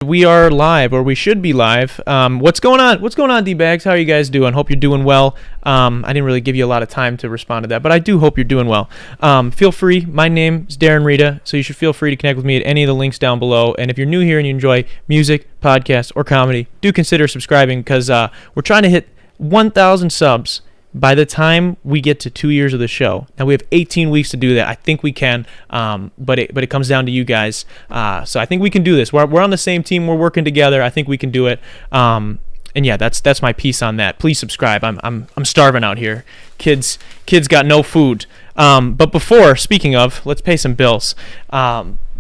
We are live, or we should be live. What's going on? What's going on, D-Bags? How are you guys doing? Hope you're doing well. I didn't really give you a lot of time to respond to that, but I do hope you're doing well. Feel free. My name is Darren Rita, so you should feel free to connect with me at any of the links down below. And if you're new here and you enjoy music, podcasts, or comedy, do consider subscribing because we're trying to hit 1,000 subs by the time we get to 2 years of the show. Now we have 18 weeks to do that. I think we can, but it comes down to you guys. So I think we can do this. We're on the same team. We're working together. I think we can do it. And yeah, that's my piece on that. Please subscribe. I'm starving out here. Kids got no food. But speaking of, let's pay some bills.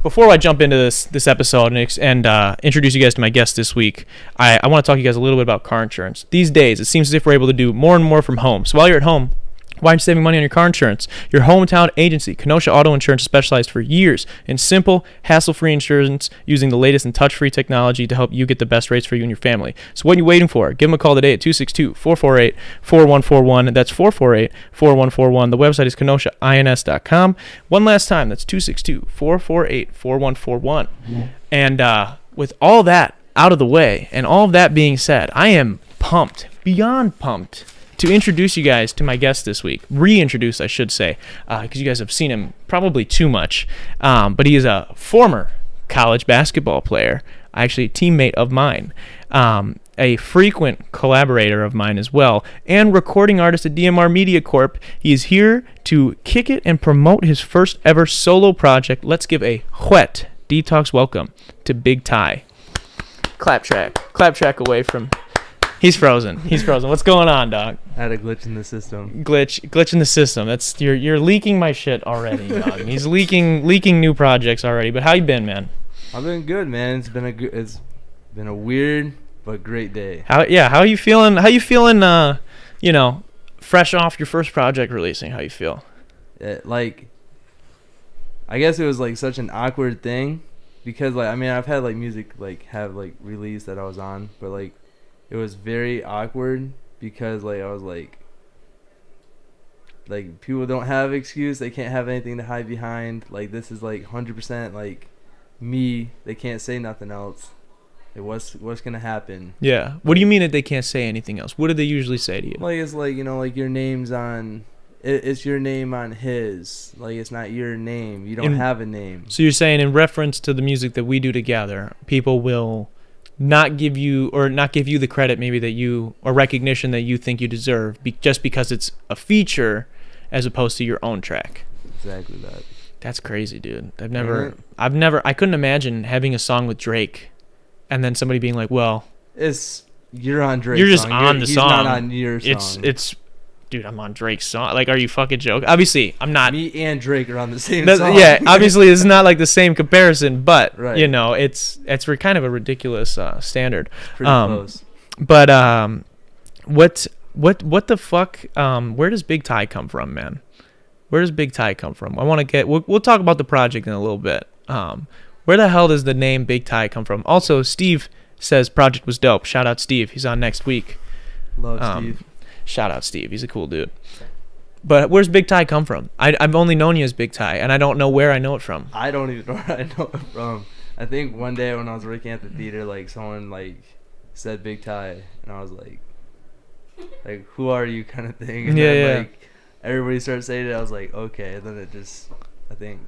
Before I jump into this episode and introduce you guys to my guest this week, I want to talk to you guys a little bit about car insurance. These days, it seems as if we're able to do more and more from home. So while you're at home, why aren't you saving money on your car insurance? Your hometown agency, Kenosha Auto Insurance, has specialized for years in simple, hassle-free insurance using the latest and touch-free technology to help you get the best rates for you and your family. So what are you waiting for? Give them a call today at 262-448-4141. That's 448-4141. The website is kenoshains.com. One last time, that's 262-448-4141. And with all that out of the way and all of that being said, I am pumped, beyond pumped, to introduce you guys to my guest this week. Reintroduce, I should say, because you guys have seen him probably too much. But he is a former college basketball player, actually a teammate of mine, a frequent collaborator of mine as well, and recording artist at DMR Media Corp. He is here to kick it and promote his first ever solo project. Let's give a wet detox welcome to Big Ty. Clap track away from... He's frozen. What's going on, dog? I had a glitch in the system. Glitch in the system. That's you're leaking my shit already, dog. He's leaking new projects already. But how you been, man? I've been good, man. It's been a weird but great day. How are you feeling? How you feeling? Fresh off your first project releasing. How you feel? I guess it was like such an awkward thing because I've had music have released that I was on, but it was very awkward because I was people don't have excuse. They can't have anything to hide behind. This is 100% me. They can't say nothing else. What's gonna happen? Yeah. What do you mean that they can't say anything else? What do they usually say to you? It's your name's on. It's your name on his. It's not your name. You don't have a name. So you're saying in reference to the music that we do together, people will not give you the credit maybe that you or recognition that you think you deserve just because it's a feature as opposed to your own track. Exactly that. That's crazy, dude. I couldn't imagine having a song with Drake and then somebody being like, well, you're on Drake's You're just song. on the he's song. Not on your song. It's dude, I'm on Drake's song. Are you fucking joking? Obviously, I'm not. Me and Drake are on the same song. Yeah, obviously, it's not the same comparison, but right. It's kind of a ridiculous standard. Pretty close. But what the fuck? Where does Big Ty come from, man? Where does Big Ty come from? I want to get. We'll talk about the project in a little bit. Where the hell does the name Big Ty come from? Also, Steve says project was dope. Shout out Steve. He's on next week. Love Steve. Shout out Steve. He's a cool dude. But where's Big Ty come from? I've only known you as Big Ty, and I don't know where I know it from. I don't even know where I know it from. I think one day when I was working at the theater, someone said Big Ty, and I was like, who are you kind of thing. And then everybody started saying it. I was like, okay. And then I think.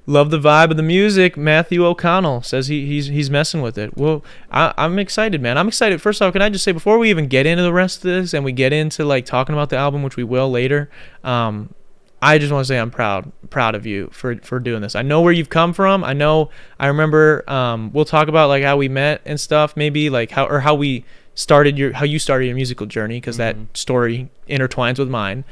Love the vibe of the music. Matthew O'Connell says he's messing with it. Well, I'm excited, man. I'm excited. First off, can I just say before we even get into the rest of this and we get into talking about the album, which we will later, I just want to say I'm proud of you for doing this. I know where you've come from. I remember we'll talk about how we met and stuff, maybe how you started your musical journey because that story intertwines with mine.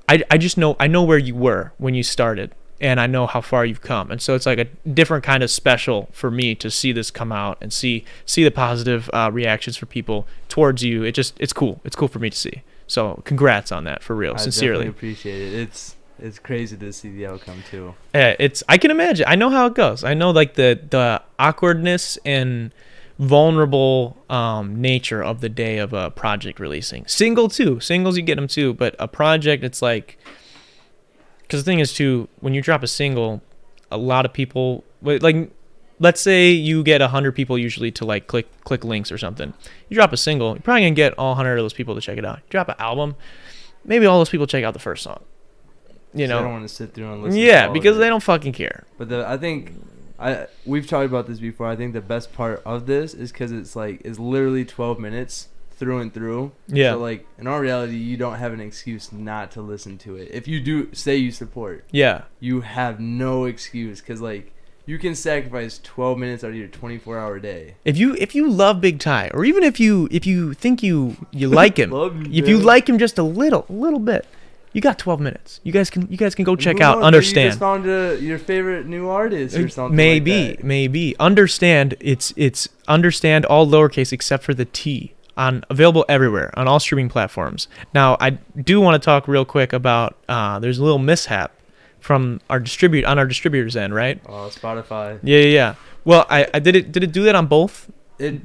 I just know where you were when you started, and I know how far you've come, and so it's a different kind of special for me to see this come out and see the positive reactions for people towards you. It's cool. It's cool for me to see. So congrats on that, for real, sincerely. I definitely appreciate it. It's crazy to see the outcome too. Yeah, I can imagine. I know how it goes. I know the awkwardness and vulnerable nature of the day of a project releasing. Singles you get them too, but a project, it's because the thing is too, when you drop a single, a lot of people let's say you get 100 people usually to like click links or something. You drop a single, you're probably gonna get all 100 of those people to check it out. You drop an album, maybe all those people check out the first song. You know, they don't want to sit through and listen. Yeah, because they don't fucking care. But I think we've talked about this before. I think the best part of this is because it's literally 12 minutes through and through. Yeah. So like in all reality, you don't have an excuse not to listen to it. If you do say you support, yeah, you have no excuse because like you can sacrifice 12 minutes out of your 24-hour day. If you love Big Ty, or even if you think you like him, if you like him just a little bit. You got 12 minutes. You guys can go check out Understand. You just found your favorite new artist or something maybe, like that. Maybe. Understand, it's Understand all lowercase except for the T. Available everywhere on all streaming platforms. Now, I do want to talk real quick about there's a little mishap from our distributor's end, right? Oh, Spotify. Yeah. Well, I did it do that on both? Only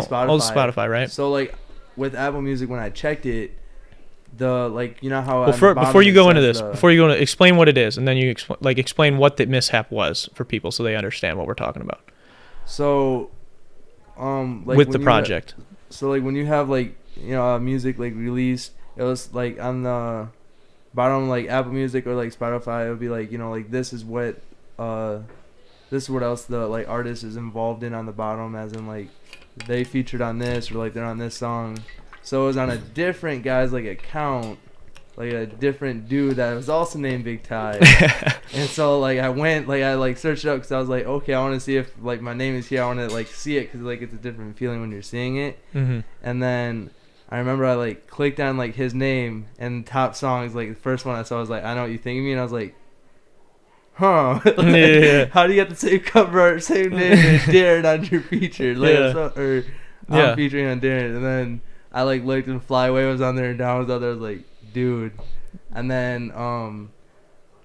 Spotify, right? So like with Apple Music when I checked it, you know how before you go into explain what it is, and then you explain what the mishap was for people so they understand what we're talking about. So with the project. So like when you have music like released, it was like on the bottom like Apple Music or like Spotify, it would be like, you know, like this is what else the like artist is involved in on the bottom, as in like they featured on this or like they're on this song. So it was on a different guy's like account, like a different dude that was also named Big Ty. And so like I searched it up because I was like, okay, I want to see if like my name is here. I want to like see it because like it's a different feeling when you're seeing it. Mm-hmm. And then I remember I like clicked on like his name and top songs. Like the first one I saw was like I Know What You Think of Me, and I was like, huh? Yeah. How do you get the same cover art, same name as Darren on your feature? Like, I'm featuring on Darren, and then I like looked and Fly Away was on there and Down was on there. I was like, dude. And then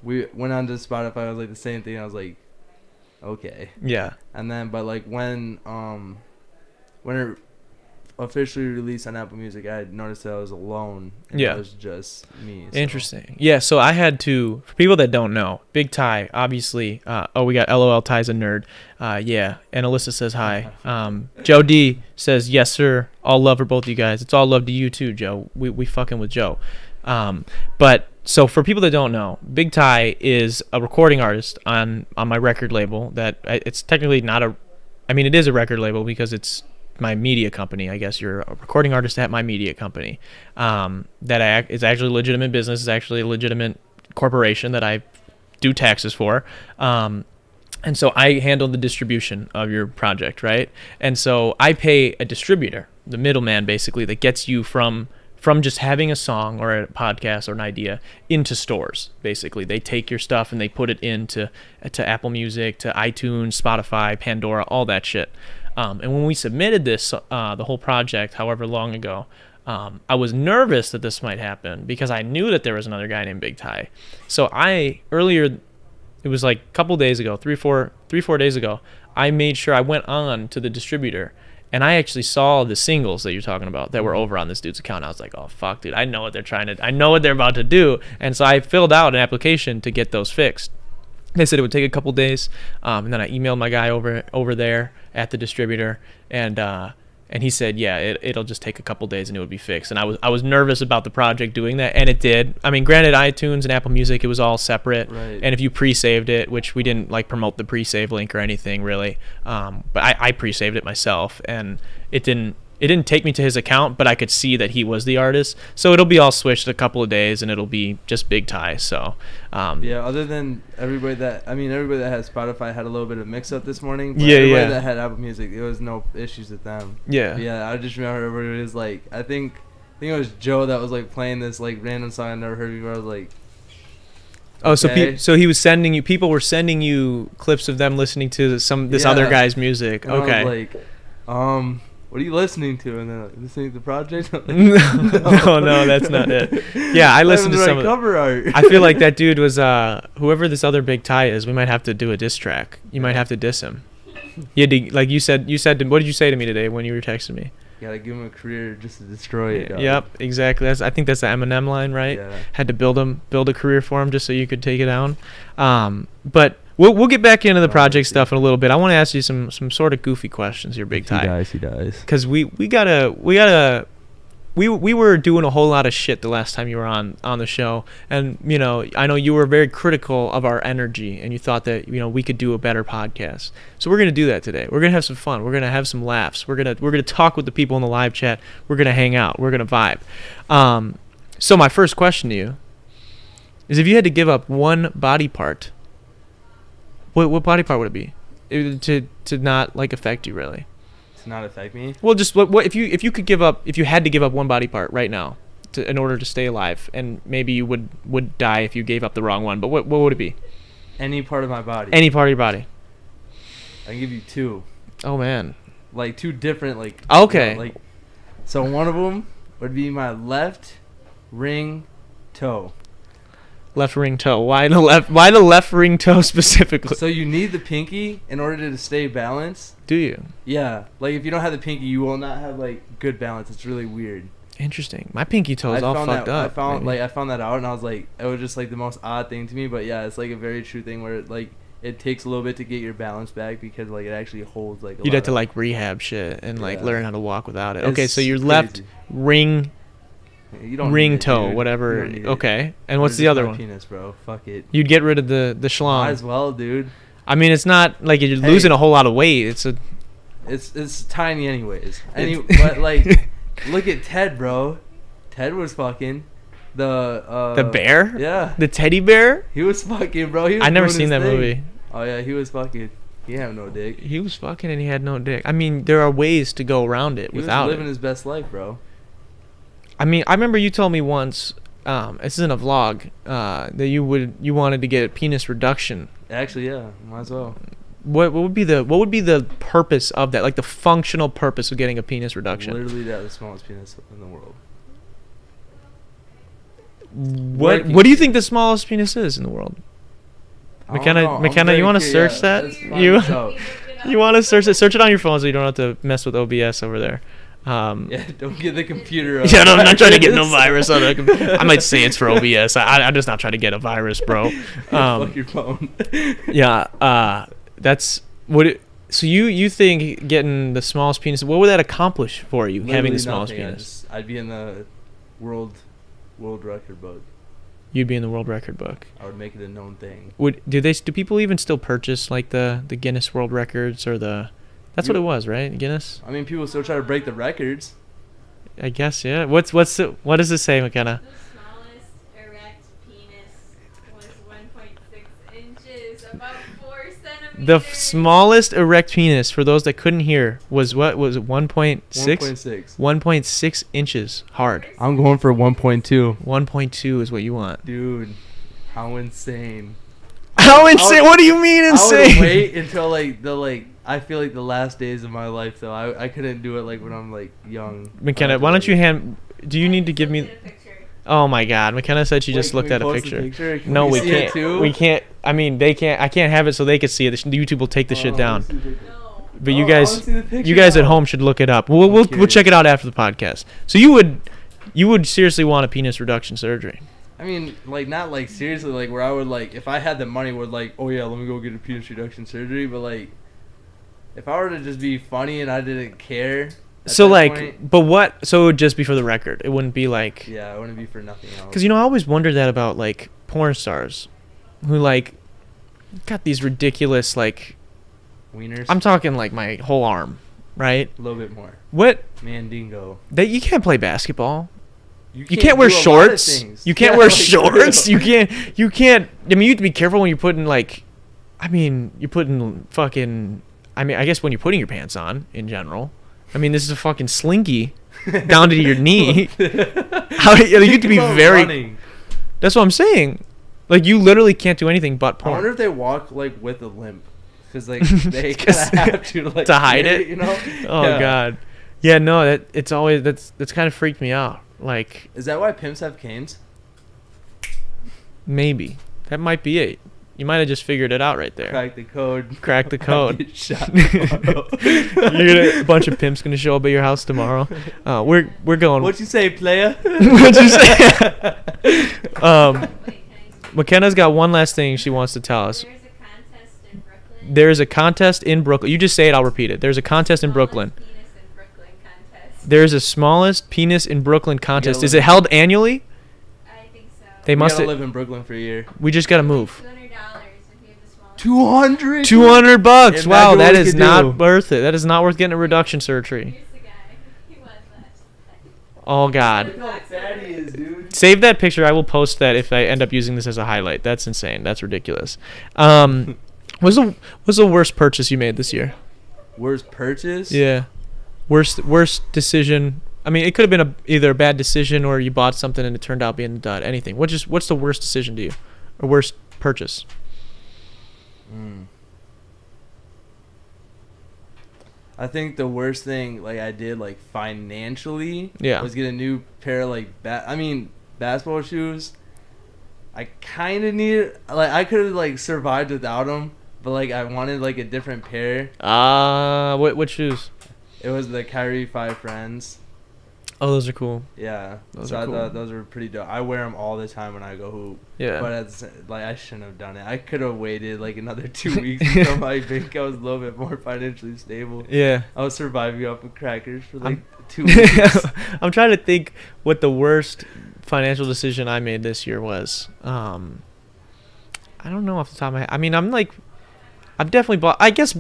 we went on to Spotify. I was like the same thing. I was like, okay. Yeah. And then but like when it officially released on Apple Music, I had noticed that I was alone. And it was just me. So. Interesting. Yeah. So I had to, for people that don't know, Big Ty, obviously. We got LOL Ty's a nerd. Yeah. And Alyssa says hi. Joe D says yes, sir. All love for both of you guys. It's all love to you too, Joe. We fucking with Joe. But so for people that don't know, Big Ty is a recording artist on my record label. That it's technically not it is a record label because it's my media company. I guess you're a recording artist at my media company. Is actually a legitimate business. It's actually a legitimate corporation that I do taxes for. And so I handle the distribution of your project, right? And so I pay a distributor, the middleman basically, that gets you from just having a song or a podcast or an idea into stores. Basically, they take your stuff and they put it into Apple Music, to iTunes, Spotify, Pandora, all that shit. And when we submitted this, the whole project, however long ago, I was nervous that this might happen because I knew that there was another guy named Big Ty. So earlier, it was like a couple days ago, 3-4 days ago, I made sure I went on to the distributor and I actually saw the singles that you're talking about that were over on this dude's account. I was like, oh fuck, dude, I know what they're about to do. And so I filled out an application to get those fixed. They said it would take a couple days, and then I emailed my guy over there at the distributor, and he said, yeah, it'll just take a couple days and it would be fixed. And I was nervous about the project doing that, and it did. I mean, granted, iTunes and Apple Music, it was all separate, right. And if you pre-saved it, which we didn't like promote the pre-save link or anything really, but I pre-saved it myself, and it didn't take me to his account, but I could see that he was the artist. So it'll be all switched a couple of days, and it'll be just Big Ty. So yeah, other than everybody that has Spotify had a little bit of mix up this morning. But everybody that had Apple Music, there was no issues with them. Yeah. But yeah, I just remember everybody was like, I think it was Joe that was like playing this like random song I never heard before. I was like, okay. So he was people were sending you clips of them listening to this other guy's music. And okay. I was like, what are you listening to? And then listening to the project? Like, no, that's not it. Yeah, I listened to some of cover art. I feel like that dude was whoever this other Big Ty is. We might have to do a diss track. You might have to diss him. You had to, like you said. What did you say to me today when you were texting me? You gotta give him a career just to destroy it. Yep, exactly. I think that's the Eminem line, right? Yeah. Had to build a career for him just so you could take it down. But We'll get back into the project stuff in a little bit. I want to ask you some sort of goofy questions here, Big Ty. He dies. Because we were doing a whole lot of shit the last time you were on the show, and I know you were very critical of our energy, and you thought that we could do a better podcast. So we're gonna do that today. We're gonna have some fun. We're gonna have some laughs. We're gonna talk with the people in the live chat. We're gonna hang out. We're gonna vibe. So my first question to you is, if you had to give up one body part, what body part would it be? To not affect you really? To not affect me? Well, just what if you could give up, if you had to give up one body part right now in order to stay alive, and maybe you would die if you gave up the wrong one, but what would it be? Any part of my body. Any part of your body. I can give you two. Oh man. Two different Okay. So one of them would be my left ring toe. Left ring toe. Why the left ring toe specifically? So you need the pinky in order to stay balanced. Do you? Yeah. If you don't have the pinky, you will not have good balance. It's really weird. Interesting. My pinky toe is all fucked up. I found that out, and I was it was just the most odd thing to me. But yeah, it's a very true thing where it takes a little bit to get your balance back, because it actually holds You'd have to rehab shit and learn how to walk without it. It's okay, so your crazy. left ring. You don't ring need it, toe, dude. whatever. You don't need Okay, and what's the other one? Penis, bro. Fuck it. You'd get rid of the schlong. Might as well, dude. I mean, it's not you're losing a whole lot of weight. It's tiny anyways. But look at Ted, bro. Ted was fucking the bear. Yeah. The teddy bear. He was fucking, bro. I never seen that movie. Oh yeah, he was fucking. He had no dick. He was fucking and he had no dick. I mean, there are ways to go around it without he was living his best life, bro. I mean, I remember you told me once, this isn't a vlog, that you wanted to get penis reduction. Actually, yeah, might as well. What would be the purpose of that? The functional purpose of getting a penis reduction? Literally, the smallest penis in the world. What do you think the smallest penis is in the world? McKenna, you want to search that? You want to search it? Search it on your phone so you don't have to mess with OBS over there. Yeah, don't get the computer. Yeah, no, I'm not trying to get no virus on it. I might say it's for OBS. I'm just not trying to get a virus, bro. Fuck your phone. Yeah, that's what. So you think getting the smallest penis? What would that accomplish for you? Literally having the smallest nothing. penis? I'd be in the world record book. You'd be in the world record book. I would make it a known thing. Do people even still purchase the Guinness World Records or the? That's what it was, right? Guinness. I mean, people still try to break the records. I guess, yeah. What does it say, McKenna? The smallest erect penis was 1.6 inches, about 4 centimeters. The smallest erect penis, for those that couldn't hear, was what? Was it 1.6? 1.6. 1.6 inches hard. I'm going for 1.2. 1.2 is what you want. Dude, how insane. How insane? What do you mean insane? I would wait until I feel the last days of my life though. I couldn't do it when I'm young. McKenna, why don't you do you need to give me? Oh my God, McKenna said she just looked at a picture. No, we can't. We can't. I mean, they can't. I can't have it so they can see it. YouTube will take the shit down. But you guys at home should look it up. We'll check it out after the podcast. So you would seriously want a penis reduction surgery? I mean, not seriously, where I would if I had the money, would oh yeah, let me go get a penis reduction surgery. But if I were to just be funny and I didn't care. So but what? So it would just be for the record. It wouldn't be Yeah, it wouldn't be for nothing else. Because I always wondered that about porn stars, who got these ridiculous wieners. I'm talking my whole arm, right? A little bit more. What? Mandingo. That you can't play basketball. You can't can't wear shorts. You can't wear shorts. You can't. I mean, you have to be careful when you're putting you're putting fucking. I mean, I guess when you're putting your pants on in general. I mean, this is a fucking slinky down to your knee. You have to be very. Running. That's what I'm saying. You literally can't do anything but porn. I wonder if they walk with a limp, because they kind of have to hide it. Oh yeah. God. Yeah, no, it's always that's kind of freaked me out. Is that why pimps have canes? Maybe that might be it. You might have just figured it out right there. Crack the code. Crack the code. Get shot tomorrow. A bunch of pimps gonna show up at your house tomorrow. We're going. What you say, playa? What you say? McKenna's got one last thing she wants to tell us. There's a contest There's a contest in Brooklyn. You just say it, I'll repeat it. There's a contest in Brooklyn. There's a smallest penis in Brooklyn contest. Is it held annually? I think so. They We must gotta live in Brooklyn for a year. We just gotta move. $200 if you have the smallest. 200. $200. Wow, Imagine that what we is could not do. worth it. That is not worth getting a reduction surgery. Here's the guy. He was last. Oh God. Look how fat he is, dude. Save that picture. I will post that if I end up using this as a highlight. That's insane. That's ridiculous. What's the worst purchase you made this year? Worst purchase? Yeah. Worst decision. I mean, it could have been either a bad decision or you bought something and it turned out being a dud. Anything. What's the worst decision to you, or worst purchase? I think the worst thing like I did like financially Yeah. was get a new pair of like basketball shoes. I kind of needed like I could have like survived without them, but like I wanted like a different pair. What shoes? It was the Kyrie 5 Friends. Oh, those are cool. Yeah, Those so are I cool. thought those were pretty dope. I wear them all the time when I go hoop. Yeah. But like I shouldn't have done it. I could have waited like another 2 weeks until my bank account was a little bit more financially stable. Yeah. I was surviving off of crackers for like 2 weeks. I'm trying to think what the worst financial decision I made this year was. I don't know off the top of my head. I mean, I've definitely bought. I guess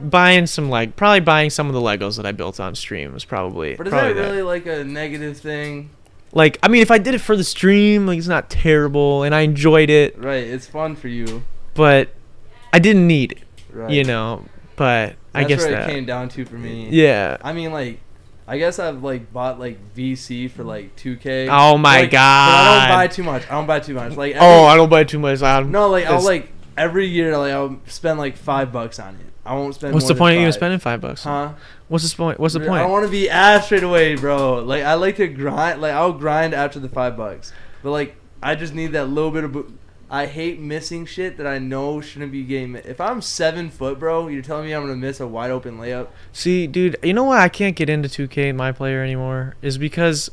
buying some probably buying some of the Legos that I built on stream was probably. But is probably that really like a negative thing? Like, I mean, if I did it for the stream, like, it's not terrible, and I enjoyed it, Right, it's fun for you. but I didn't need it, Right. you know. But I That's guess where that. it came down to for me. Yeah. I mean, like, I guess I've like bought like VC for like 2K. Oh my Like, God. But I don't buy too much. Like I don't buy too much. no, like I'll That's- like every year like I'll spend like $5 on it. I won't spend. What's more the than point of even $5. spending $5? Huh? What's the point? What's the I point? want to be ass straight away, bro. Like I like to grind. Like I'll grind after the $5, but like I just need that little bit of. I hate missing shit that I know shouldn't be getting. If I'm 7 foot, bro, you're telling me I'm gonna miss a wide open layup? See, dude, you know why I can't get into 2K My Player anymore is because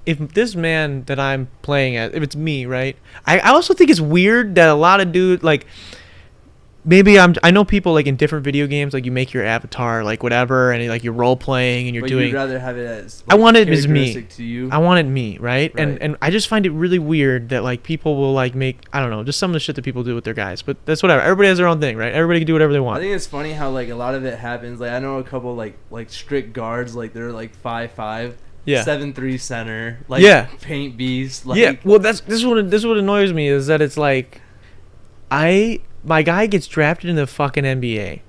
if this man that I'm playing as, if it's me, right? I also think it's weird that a lot of dude like. Maybe I know people like in different video games, like you make your avatar like whatever, and like you're role playing and you're But doing. you'd rather have it as. I want it as me. characteristic to you. I want it me, right? Right. And I just find it really weird that like people will like make, I don't know, just some of the shit that people do with their guys. But that's whatever. Everybody has their own thing, right? Everybody can do whatever they I want. think it's funny how like a lot of it happens. Like I know a couple like strict guards, like they're like 5'5", Yeah. 7'3" center, like Yeah. paint beast. Like, Yeah. Well, this is what annoys me is that it's like, my guy gets drafted in the fucking NBA,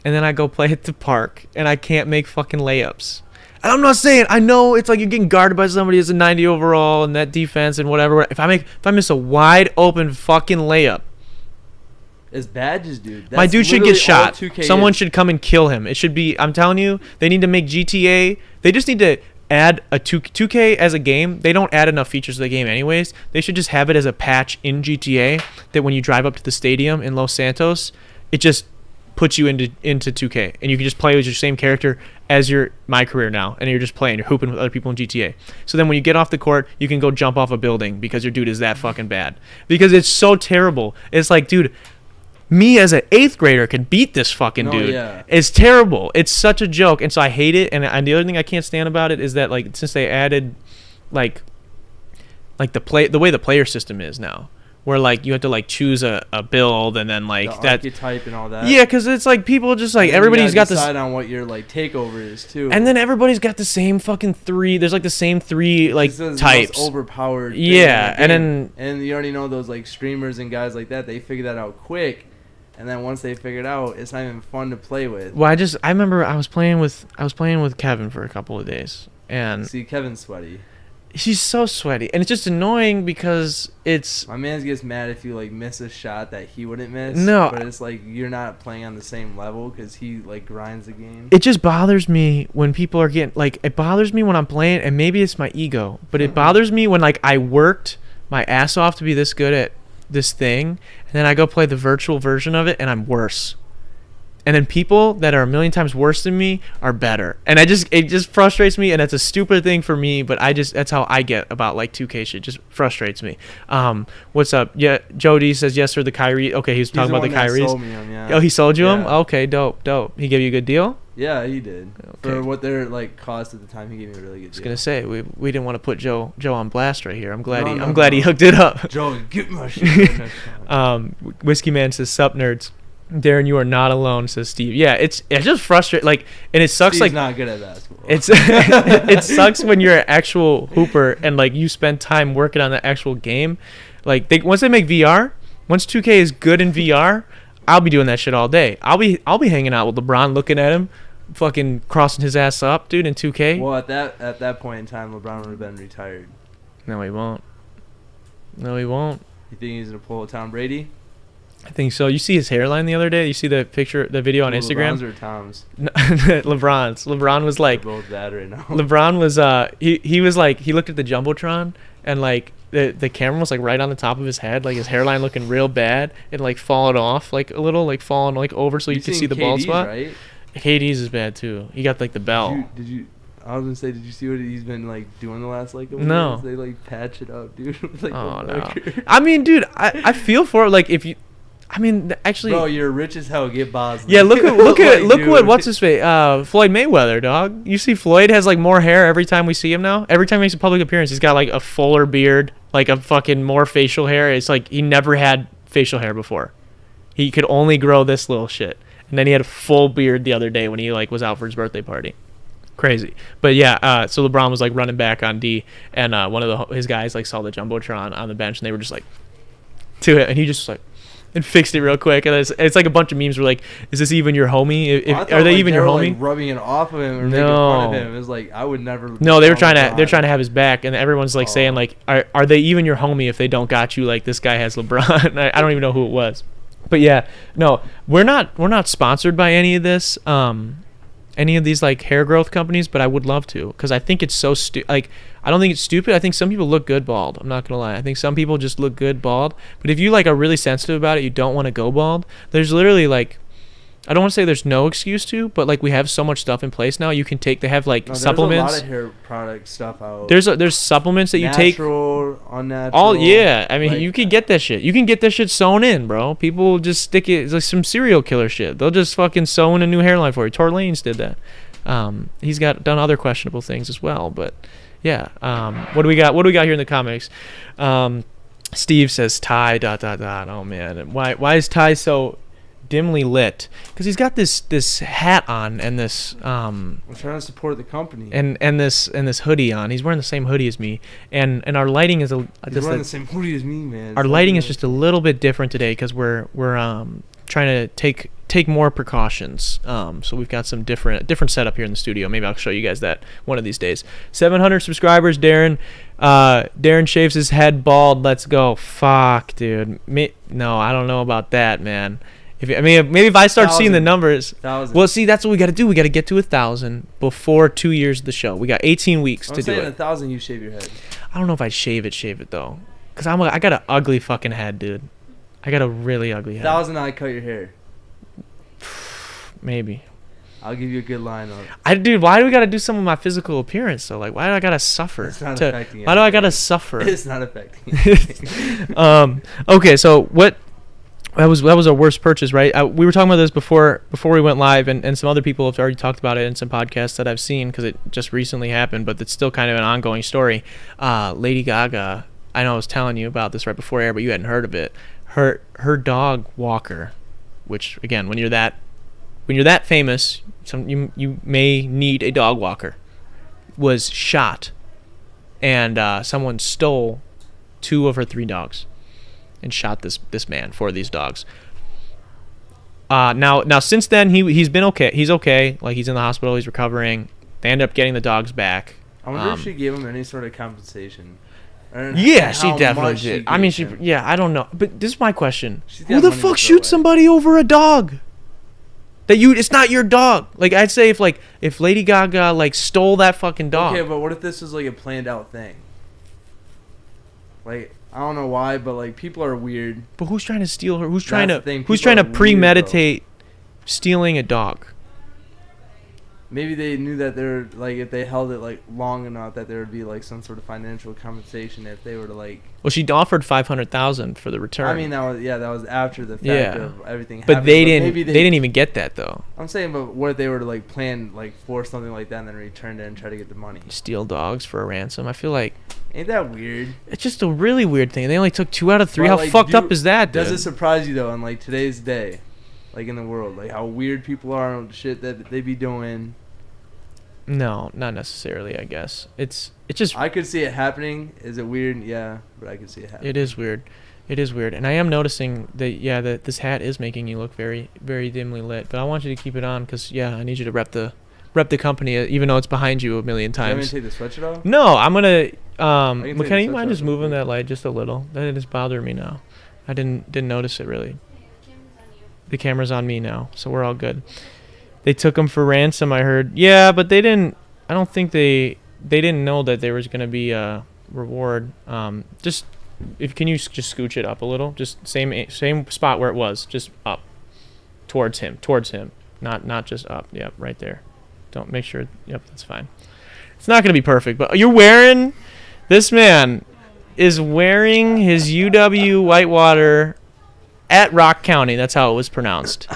and then I go play at the park, and I can't make fucking layups. And I'm not saying, I know it's like you're getting guarded by somebody who's a 90 overall and that defense and whatever. If I miss a wide open fucking layup, it's badges, dude. my dude should literally get shot. all 2K Someone is. should come and kill him. It should be, I'm telling you, they need to make GTA. They just need to add a 2K as a game. They don't add enough features to the game anyways. They should just have it as a patch in GTA that when you drive up to the stadium in Los Santos, it just puts you into 2K, and you can just play with your same character as your My Career now, and you're just playing, you're hooping with other people in GTA. So then when you get off the court, you can go jump off a building because your dude is that fucking bad. Because it's so terrible. It's like, dude, me as an 8th grader can beat this fucking No, dude. yeah. It's terrible. It's such a joke, and so I hate it. And the other thing I can't stand about it is that like since they added like the way the player system is now, where like you have to like choose a build and then like the that. archetype and all that. Yeah, because it's like people just like And then you everybody's gotta got this. decide on what your like takeover is too. And then everybody's got the same fucking 3. There's like the same 3 like This is the most types. overpowered. thing Yeah, in the and game. And you already know those like streamers and guys like that. They figure that out quick. And then once they figure it out, it's not even fun to play with. Well, I remember I was playing with Kevin for a couple of days, and See, Kevin's sweaty. he's so sweaty, and it's just annoying because it's My man gets mad if you like miss a shot that he wouldn't miss. No. But it's like you're not playing on the same level because he like grinds the game. it just bothers me when people are getting like it bothers me when I'm playing, and maybe it's my ego, but it bothers me when like I worked my ass off to be this good at this thing, and then I go play the virtual version of it and I'm worse. And then people that are a million times worse than me are better. And it just frustrates me, and that's a stupid thing for me, but that's how I get about like 2K shit. Just frustrates me. What's up? Yeah, Jody says yes sir, the Kyrie. Okay, he was talking about the Kyries. Sold me him, yeah. Oh, he sold you him? Yeah. Okay, dope. He gave you a good deal? Yeah, he did. Okay. For what their like cost at the time, he gave me a really good deal. I was gonna say we didn't want to put Joe on blast right here. I'm glad No, I'm glad he hooked it up. Joe, get my shit. Whiskey Man says sup nerds. Darren, you are not alone, says Steve. Yeah, it's just frustrating. Like, and it sucks. Steve's like not good at basketball. It's it sucks when you're an actual hooper and like you spend time working on the actual game. Like once they make VR, once 2K is good in VR, I'll be doing that shit all day. I'll be hanging out with LeBron, looking at him, fucking crossing his ass up, dude, in 2K. Well, at that point in time, LeBron would have been retired. No, he won't. You think he's gonna pull a Tom Brady? I think so. You see his hairline the other day? You see the video on Instagram? LeBron's or Tom's? LeBron's. LeBron was like, they're both bad right now. LeBron was he was like, he looked at the jumbotron and like the camera was like right on the top of his head, like his hairline looking real bad and like falling off like a little, like falling like over so you could see the bald KD's, spot. Right? KD's is bad too. He got like the bell. Did you? I was gonna say, did you see what he's been like doing the last like? No. Years? They like patch it up, dude. With, like, Oh the no. marker. I mean, dude, I feel for it. Like if you. I mean, actually. Bro, you're rich as hell. Get Bosley. Yeah, look Like, what what's his face? Floyd Mayweather, dog. You see, Floyd has like more hair every time we see him now. Every time he makes a public appearance, he's got like a fuller beard, like a fucking more facial hair. It's like he never had facial hair before. He could only grow this little shit, and then he had a full beard the other day when he like was out for his birthday party. Crazy. But yeah, so LeBron was like running back on D, and one of his guys like saw the jumbotron on the bench, and they were just like to it, and he just like. And fixed it real quick, and it's like a bunch of memes were like, "Is this even your homie? Are they even your homie?" Like rubbing it off of him or making fun of him. It was like I would never. No, they're trying to have his back, and everyone's like saying like, "Are they even your homie if they don't got you? Like this guy has LeBron." I don't even know who it was, but yeah, no, we're not sponsored by any of this, any of these like hair growth companies, but I would love to because I think it's so like. I don't think it's stupid. I think some people look good bald. I'm not gonna lie. I think some people just look good bald. But if you like are really sensitive about it, you don't want to go bald. There's literally like, I don't want to say there's no excuse to, but like we have so much stuff in place now. You can take. They have like supplements. There's a lot of hair product stuff out. There's supplements that you take. Natural, unnatural. All yeah. I mean, like, you can get that shit. You can get that shit sewn in, bro. People just stick it. It's like some serial killer shit. They'll just fucking sew in a new hairline for you. Tory Lanez did that. He's done other questionable things as well, but. Yeah. What do we got? What do we got here in the comics? Steve says Ty ... Oh man, why is Ty so dimly lit? Because he's got this hat on and this I'm trying to support the company. And this hoodie on. He's wearing the same hoodie as me. And our lighing is He's wearing the same hoodie as me, man. Our lighting is just a little bit different today because we're trying to take more precautions. So we've got some different setup here in the studio. Maybe I'll show you guys that one of these days. 700 subscribers, Darren. Darren shaves his head bald. Let's go. Fuck, dude. No, I don't know about that, man. Maybe if I start seeing the numbers. 1,000. Well, see, that's what we got to do. We got to get to 1,000 before 2 years of the show. We got 18 weeks to do it. I'm saying 1,000, you shave your head. I don't know if I'd shave it though, cause I got an ugly fucking head, dude. I got a really ugly head. 1,000, I cut your hair. Maybe. I'll give you a good line on. Dude, why do we gotta do some of my physical appearance though? Like, why do I gotta suffer? It's not affecting why do I gotta suffer? It's not affecting anything. Okay, so what? That was our worst purchase, right? We were talking about this before we went live, and some other people have already talked about it in some podcasts that I've seen because it just recently happened, but it's still kind of an ongoing story. Lady Gaga, I know I was telling you about this right before air, but you hadn't heard of it. Her dog walker, which again, when you're that famous, you may need a dog walker, was shot, and someone stole 2 of her 3 dogs. And shot this man for these dogs. Now since then he's been okay. He's okay. Like he's in the hospital. He's recovering. They end up getting the dogs back. I wonder if she gave him any sort of compensation. Yeah, she definitely did. I mean, I don't know. But this is my question: who the fuck shoots somebody over a dog? It's not your dog. Like I'd say if Lady Gaga like stole that fucking dog. Okay, but what if this was like a planned out thing? Like. I don't know why, but like people are weird. But who's trying to steal her? Who's trying to premeditate stealing a dog? Maybe they knew that they're like, if they held it like long enough, that there would be like some sort of financial compensation if they were to like. Well, she offered $500,000 for the return. I mean, that was after the fact of everything. But happened. they But didn't. maybe They didn't even get that though. I'm saying, but what if they were to like plan like for something like that and then return it and try to get the money? Steal dogs for a ransom. I feel like Ain't that weird? it's just a really weird thing. They only took 2 out of 3. But, How like, fucked up is that, dude? Does it surprise you though in like today's day, like in the world, like how weird people are on shit that they be doing? No, not necessarily. I guess it's just. I could see it happening. Is it weird? Yeah, but I could see it happening. It is weird. It is weird, and I am noticing that this hat is making you look very, very dimly lit. But I want you to keep it on because I need you to rep the company, even though it's behind you a million You want me times. to take the sweatshirt off? No, I'm gonna. can take McKenna, the you mind sweatshirt just off moving real that quick. light just a little? That is bothering me now. I didn't notice it really. The camera's on me now, so we're all good. They took him for ransom, I heard. Yeah, but they didn't. I don't think they didn't know that there was gonna be a reward. Just can you just scooch it up a little? Just same spot where it was, just up, towards him, not just up. Yep, right there. Don't make sure. Yep, that's fine. It's not gonna be perfect, but this man is wearing his UW Whitewater at Rock County. That's how it was pronounced.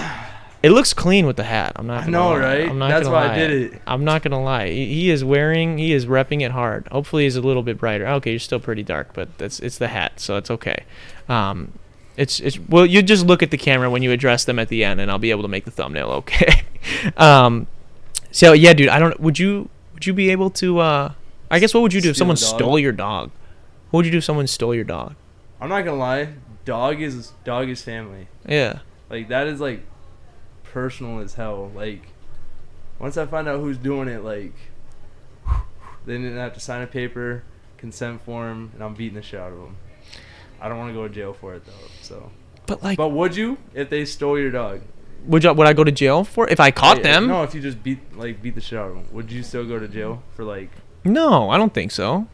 It looks clean with the hat. I'm not. I know, gonna lie. right? I'm not That's gonna why lie. I did it. I'm not gonna lie. He is repping it hard. Hopefully, he's a little bit brighter. Okay, you're still pretty dark, but it's the hat, so it's okay. It's well, you just look at the camera when you address them at the end, and I'll be able to make the thumbnail okay. So yeah, dude. I don't. Would you be able to? I guess what would you do if Steal someone a dog? stole your dog? What would you do if someone stole your dog? I'm not gonna lie. Dog is family. Yeah. Like that is like personal as hell. Like once I find out who's doing it, like they didn't have to sign a paper, consent form, and I'm beating the shit out of them. I don't want to go to jail for it though. So. But like, But would you if they stole your dog? would I go to jail for it if I caught them? No, if you just beat the shit out of them, would you still go to jail for like? No, I don't think so.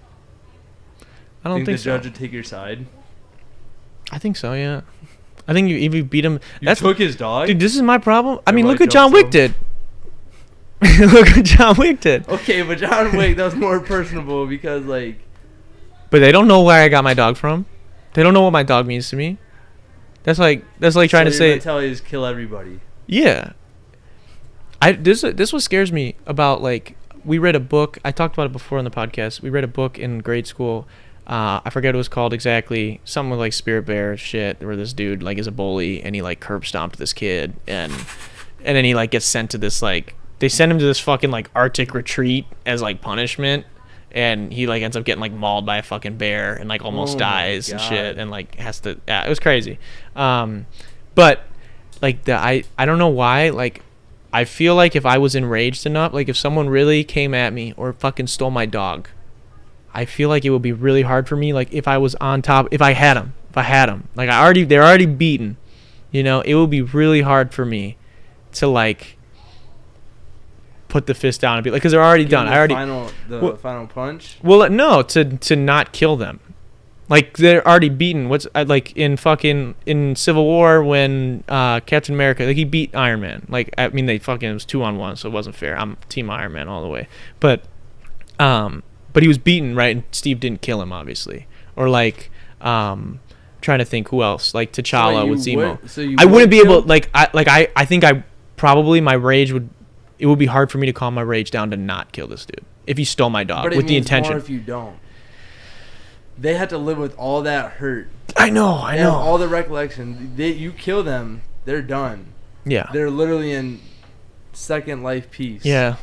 I don't think the so. judge would take your side. I think so, yeah. I think if you beat him, You took his dog. dude. This is my problem. I mean, Everybody look what jokes John Wick him. did. Look what John Wick did. Okay, but John Wick, that was more personable because like. But they don't know where I got my dog from. They don't know what my dog means to me. That's like trying to So say. your mentality is kill everybody. Yeah. This what scares me about, like, we read a book. I talked about it before on the podcast. We read a book in grade school. I forget what it was called exactly. Something with like spirit bear shit, where this dude like is a bully and he like curb stomped this kid and then he like gets sent to this like they send him to this fucking like Arctic retreat as like punishment, and he like ends up getting like mauled by a fucking bear and like almost Oh my dies and shit, God. and like has to. Yeah, it was crazy. But like I don't know why, like I feel like if I was enraged enough, like if someone really came at me or fucking stole my dog, I feel like it would be really hard for me. Like if I was on top, if I had him, like they're already beaten, it would be really hard for me to like put the fist down and be like, because they're already done. The final punch. Well, no, to not kill them. Like they're already beaten. Like in Civil War when Captain America, like he beat Iron Man. Like I mean, it was 2-on-1, so it wasn't fair. I'm Team Iron Man all the way. But he was beaten, right? And Steve didn't kill him, obviously. Or like trying to think who else, like T'Challa with Zemo. I wouldn't be able, I think my rage it would be hard for me to calm my rage down to not kill this dude if he stole my dog with the intention. More if you don't. They had to live with all that hurt. I know. All the recollection. You kill them, they're done. Yeah. They're literally in second life peace. Yeah.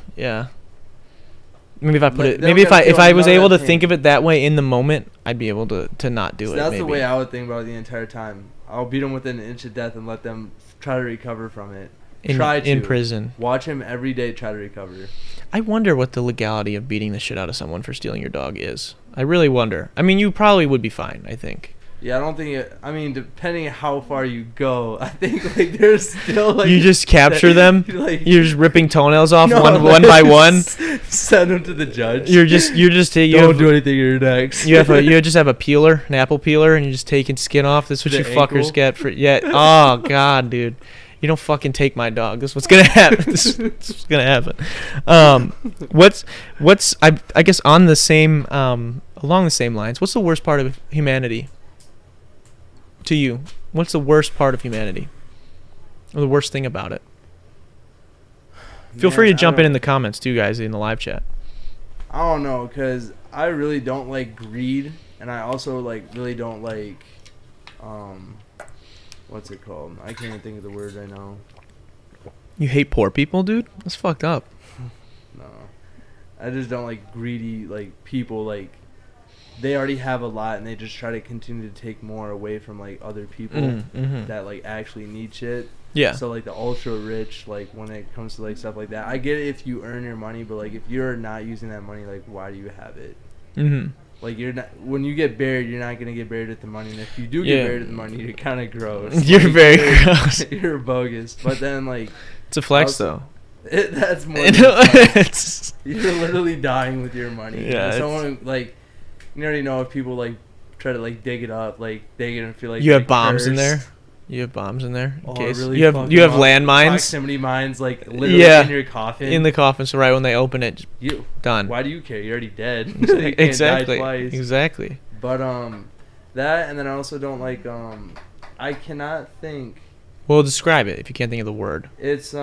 Maybe if I put it, They don't maybe if gotta I feel was none of able to that think pain. of it that way in the moment, I'd be able to not do So it. that's maybe. the way I would think about it the entire time. I'll beat them within an inch of death and let them try to recover from it. in prison. Watch him every day try to recover. I wonder what the legality of beating the shit out of someone for stealing your dog is. I really wonder. I mean, you probably would be fine, I think. Yeah, I don't think depending on how far you go, I think like there's still like You just capture them. like, You're just ripping toenails off No, one like, by one. Send them to the judge. You're just Don't do anything. You're next. you just have a peeler, an apple peeler, and you're just taking skin off. That's what The you fuckers ankle? get for Oh god, dude. You don't fucking take my dog. This is what's gonna happen. This is what's gonna happen. What's I guess on the same along the same lines. What's the worst part of humanity to you? What's the worst part of humanity? Or the worst thing about it? Feel free to jump in the comments too, guys, in the live chat. I don't know, because I really don't like greed, and I also like really don't like what's it called? I can't even think of the word right now. You hate poor people, dude? That's fucked up. No, I just don't like greedy like people. Like they already have a lot, and they just try to continue to take more away from like other people that like actually need shit. Yeah. So like the ultra rich, like when it comes to like stuff like that, I get it if you earn your money, but like if you're not using that money, like why do you have it? Like you're not, when you get buried, you're not gonna get buried with the money, and if you do get buried with the money, you're kind of gross. You're like, very gross. You're bogus. But then like it's a flex though. That's more. You're literally dying with your money. Yeah. Someone like you already know if people like try to like dig it up, like they're gonna feel like you have bombs in there. You have bombs in there in case really you have landmines, proximity mines, like literally in your coffin. In the coffin, so right when they open it, done. Why do you care? You're already dead. So you can't Exactly. Die twice. Exactly. But that, and then I also don't like I cannot think. Well, describe it if you can't think of the word. It's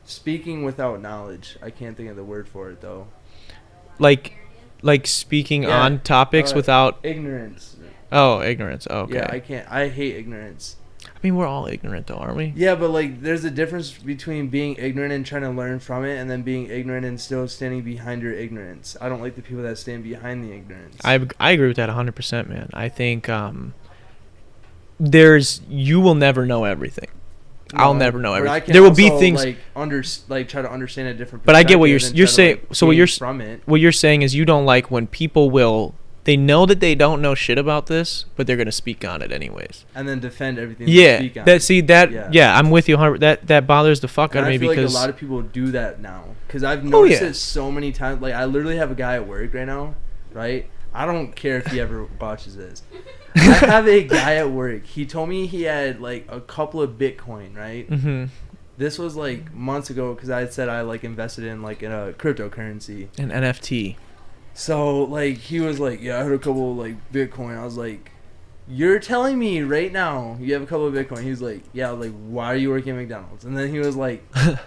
speaking without knowledge. I can't think of the word for it though. Like speaking on topics without ignorance. Oh, ignorance. Oh, okay. Yeah, I can't. I hate ignorance. I mean, we're all ignorant, though, aren't we? Yeah, but like, there's a difference between being ignorant and trying to learn from it, and then being ignorant and still standing behind your ignorance. I don't like the people that stand behind the ignorance. I agree with that 100%, man. I think you will never know everything. No, I'll never know everything. There will be things like try to understand a different. But I get what you're saying. So what you're saying is you don't like when people they know that they don't know shit about this, but they're gonna speak on it anyways. And then defend everything. Yeah, I'm with you 100%. That bothers the fuck out of me because I feel like a lot of people do that now. Because I've noticed it so many times. Like I literally have a guy at work right now, right? I don't care if he ever watches this. I have a guy at work. He told me he had like a couple of Bitcoin, right? Mm-hmm. This was like months ago because I had said I like invested in like in a cryptocurrency, an NFT. So like he was like, yeah, I had a couple of like Bitcoin. I was like, you're telling me right now you have a couple of Bitcoin? He was like, yeah. I was like, why are you working at McDonald's? And then he was like trying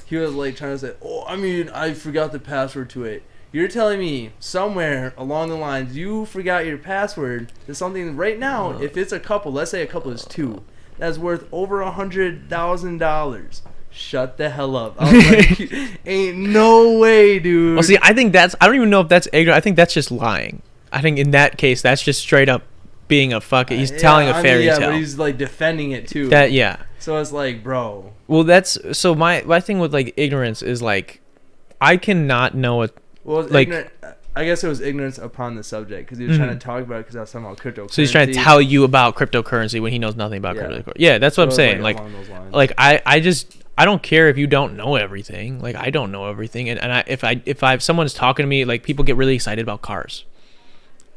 to say, oh, I mean, I forgot the password to it. You're telling me somewhere along the lines you forgot your password to something right now. If it's a couple, let's say a couple is 2, that's worth over $100,000. Shut the hell up. I was like, ain't no way, dude. Well, see, I think I don't even know if that's ignorant. I think that's just lying. I think in that case, that's just straight up being a he's telling a fairy tale. Yeah, but he's like defending it too. So it's like, bro. Well, so my thing with like ignorance is like, I cannot know it. Well, like, I guess it was ignorance upon the subject because he was trying to talk about it because I was talking about cryptocurrency. So he's trying to tell you about cryptocurrency when he knows nothing about cryptocurrency. Yeah, that's what I'm saying. Like I don't care if you don't know everything. Like I don't know everything, and if someone's talking to me, like people get really excited about cars.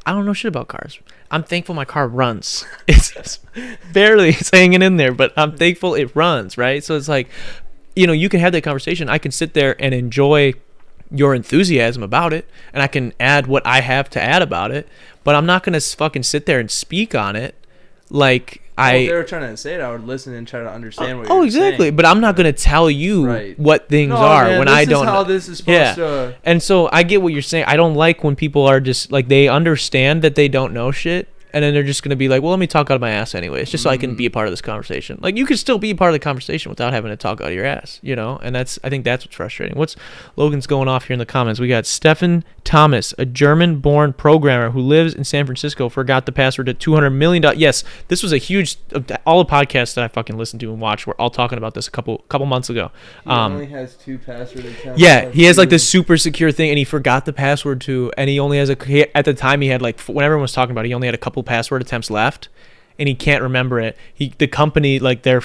I don't know shit about cars. I'm thankful my car runs. It's barely hanging in there, but I'm thankful it runs, right? So it's like, you can have that conversation. I can sit there and enjoy your enthusiasm about it, and I can add what I have to add about it, but I'm not gonna fucking sit there and speak on it like if they were trying to say it, I would listen and try to understand what you're exactly saying. But I'm not gonna tell you what things are when I don't know. This is supposed to. And so I get what you're saying. I don't like when people are just like, they understand that they don't know shit, and then they're just going to be like, well, let me talk out of my ass anyways, just so I can be a part of this conversation. Like, you can still be a part of the conversation without having to talk out of your ass, And I think that's what's frustrating. Logan's going off here in the comments. We got Stephen Thomas, a German-born programmer who lives in San Francisco, forgot the password to $200 million. Yes, this was a huge, all the podcasts that I fucking listened to and watched were all talking about this a couple months ago. He only has 2 password attempts. Yeah, he has like this super secure thing, and he forgot the password to, and he only has at the time he had like, when everyone was talking about it, he only had a couple password attempts left, and he can't remember it. The company, like their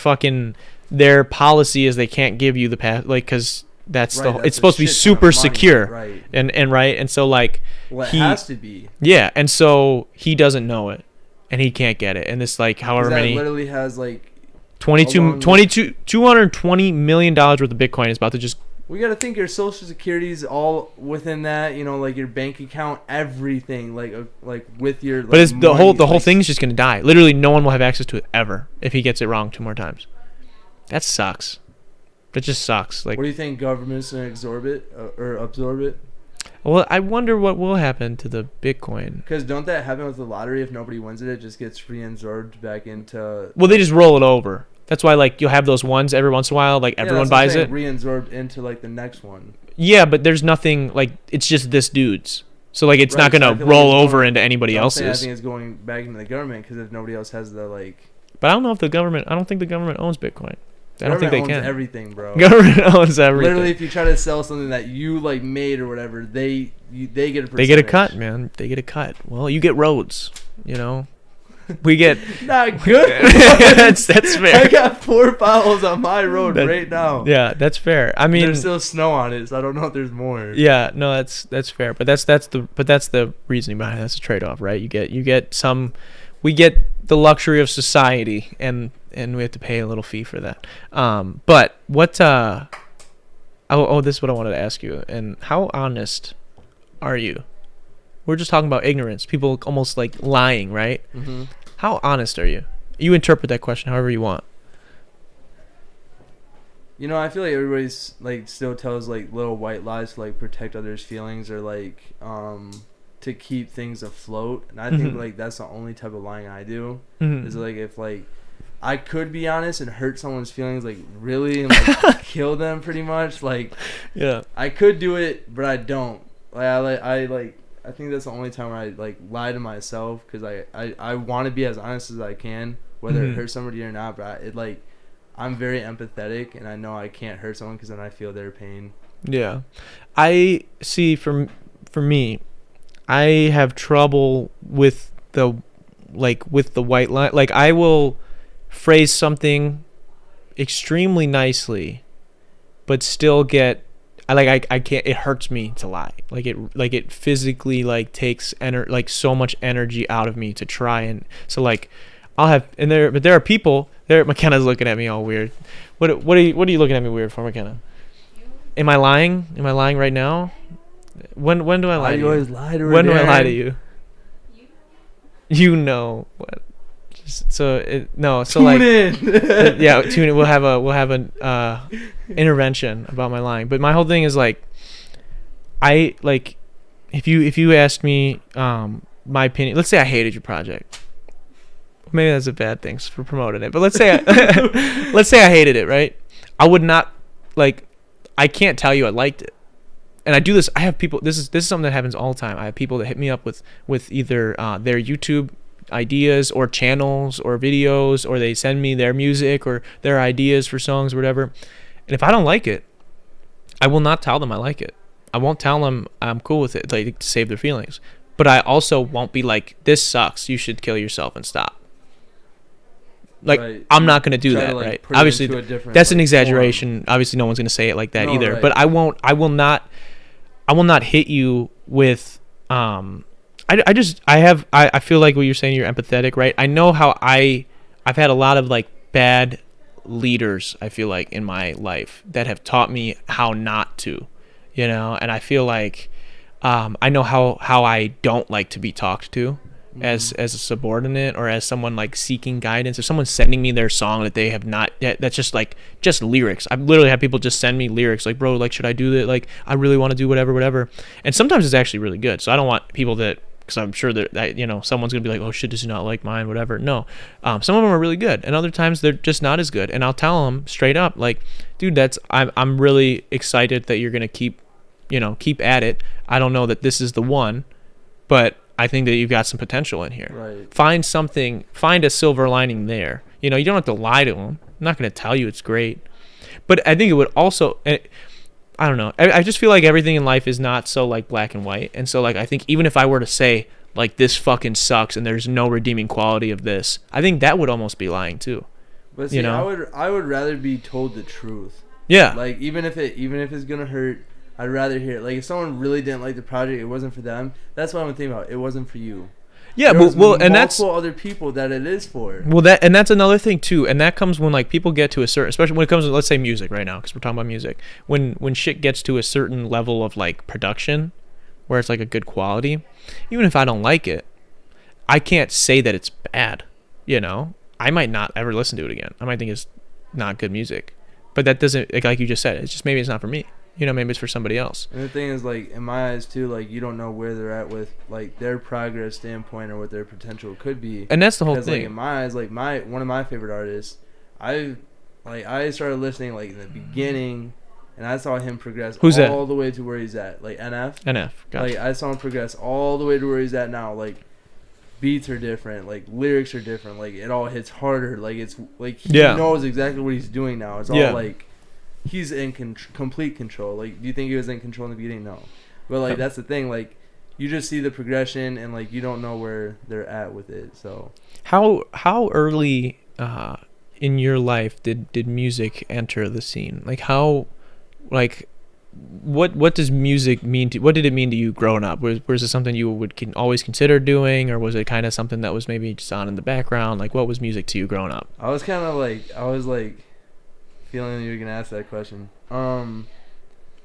policy is they can't give you the pass, like, because that's it's supposed to be super secure, right? And so like, it has to be. Yeah, and so he doesn't know it, and he can't get it, and it's like however many. Literally has like $220 million worth of Bitcoin is about to just. We got to think your social security is all within that, you know, like your bank account, everything, like with your. Like, but it's the money, whole thing is just gonna die. Literally, no one will have access to it ever if he gets it wrong 2 more times. That sucks. That just sucks. Like, what do you think? Government's gonna absorb it? Well, I wonder what will happen to the Bitcoin. Because don't that happen with the lottery? If nobody wins it, it just gets reabsorbed back into. Well, they just roll it over. That's why, like, you'll have those ones every once in a while. Like, everyone buys it. Reabsorbed into like the next one. Yeah, but there's nothing like it's just this dude's. So like it's not gonna roll over into anybody else's. I think it's going back into the government because if nobody else has the like. But I don't know if the government. I don't think the government owns Bitcoin. I don't think they can. Everything, bro. Government owns everything. Literally, if you try to sell something that you like made or whatever, they get a percentage. They get a cut, man. They get a cut. Well, you get roads. You know, we get not good. that's fair. I got 4 potholes on my road right now. Yeah, that's fair. I mean, there's still snow on it, so I don't know if there's more. Yeah, no, that's fair. But that's the reasoning behind it. That's a trade-off, right? You get some. We get the luxury of society, and we have to pay a little fee for that. But what? This is what I wanted to ask you. And how honest are you? We're just talking about ignorance. People almost like lying, right? Mm-hmm. How honest are you? You interpret that question however you want. You know, I feel like everybody's like still tells like little white lies to like protect others' feelings or like to keep things afloat. And I think like that's the only type of lying I do. Is like if like I could be honest and hurt someone's feelings like really and like kill them pretty much. Like yeah, I could do it, but I don't. I think that's the only time where I like lie to myself because I want to be as honest as I can, whether it hurts somebody or not. But I'm very empathetic, and I know I can't hurt someone because then I feel their pain. Yeah, I see. For me, I have trouble with the white lie. Like I will phrase something extremely nicely, but still get. I can't. It hurts me to lie. Like it physically like takes so much energy out of me to try and so like I'll have but there are people there. McKenna's looking at me all weird. What are you looking at me weird for, McKenna? Am I lying? Am I lying right now? When do I lie to you? Always lie to her. When do I lie to you? You know what? So tune in. Yeah, tune in. We'll have an intervention about my lying. But my whole thing is like, I like, if you asked me my opinion. Let's say I hated your project. Maybe that's a bad thing for promoting it. But let's say I hated it. Right? I would not like. I can't tell you I liked it. And I do this. I have people. This is something that happens all the time. I have people that hit me up with either their YouTube ideas or channels or videos, or they send me their music or their ideas for songs or whatever. And if I don't like it, I will not tell them I like it. I won't tell them I'm cool with it, like to save their feelings. But I also won't be like, this sucks, you should kill yourself and stop. Like right. I'm not going to do that, right? Obviously that's an exaggeration. Form. Obviously no one's going to say it like that either. Right. But I will not hit you with I feel like what you're saying, you're empathetic, right? I know how I've had a lot of like bad leaders, I feel like, in my life that have taught me how not to, you know, and I feel like I know how I don't like to be talked to as a subordinate or as someone like seeking guidance. If someone's sending me their song that they have not, that's just lyrics. I've literally had people just send me lyrics like, bro, like, should I do that? Like, I really want to do whatever. And sometimes it's actually really good. So I don't want people that, because I'm sure that you know someone's gonna be like, oh shit, this is not like mine, whatever. No, some of them are really good, and other times they're just not as good. And I'll tell them straight up, like, dude, I'm really excited that you're gonna keep at it. I don't know that this is the one, but I think that you've got some potential in here. Right. Find a silver lining there. You know, you don't have to lie to them. I'm not gonna tell you it's great, but I think it would also. I don't know. I just feel like everything in life is not so like black and white. And so like I think even if I were to say like this fucking sucks and there's no redeeming quality of this, I think that would almost be lying too. But see, I would rather be told the truth. Yeah. Like even if it's gonna hurt, I'd rather hear it. Like if someone really didn't like the project, it wasn't for them. That's what I'm thinking about. It wasn't for you. Yeah, There's well, and that's multiple other people that it is for. well that's another thing too, and that comes when like people get to a certain, especially when it comes to, let's say, music right now, because we're talking about music. When shit gets to a certain level of like production, where it's like a good quality, even if I don't like it, I can't say that it's bad. You know, I might not ever listen to it again. I might think it's not good music, but that doesn't, like you just said, it's just maybe it's not for me. You know, maybe it's for somebody else. And the thing is, like, in my eyes too, like, you don't know where they're at with like their progress standpoint or what their potential could be. And that's the whole Because, thing. like, in my eyes, like one of my favorite artists, I started listening like in the beginning, and I saw him progress Who's that? all the way to where he's at. Like NF. Gotcha. Like I saw him progress all the way to where he's at now. Like beats are different, like lyrics are different, like it all hits harder. Like it's like he knows exactly what he's doing now. It's all like he's in complete control. Like, do you think he was in control in the beginning? No. But like that's the thing. Like you just see the progression, and like you don't know where they're at with it. So how early in your life did music enter the scene? Like how, like what does music mean to, what did it mean to you growing up? Was it something you would always consider doing, or was it kind of something that was maybe just on in the background? Like what was music to you growing up? I was kind of like, feeling you were gonna ask that question.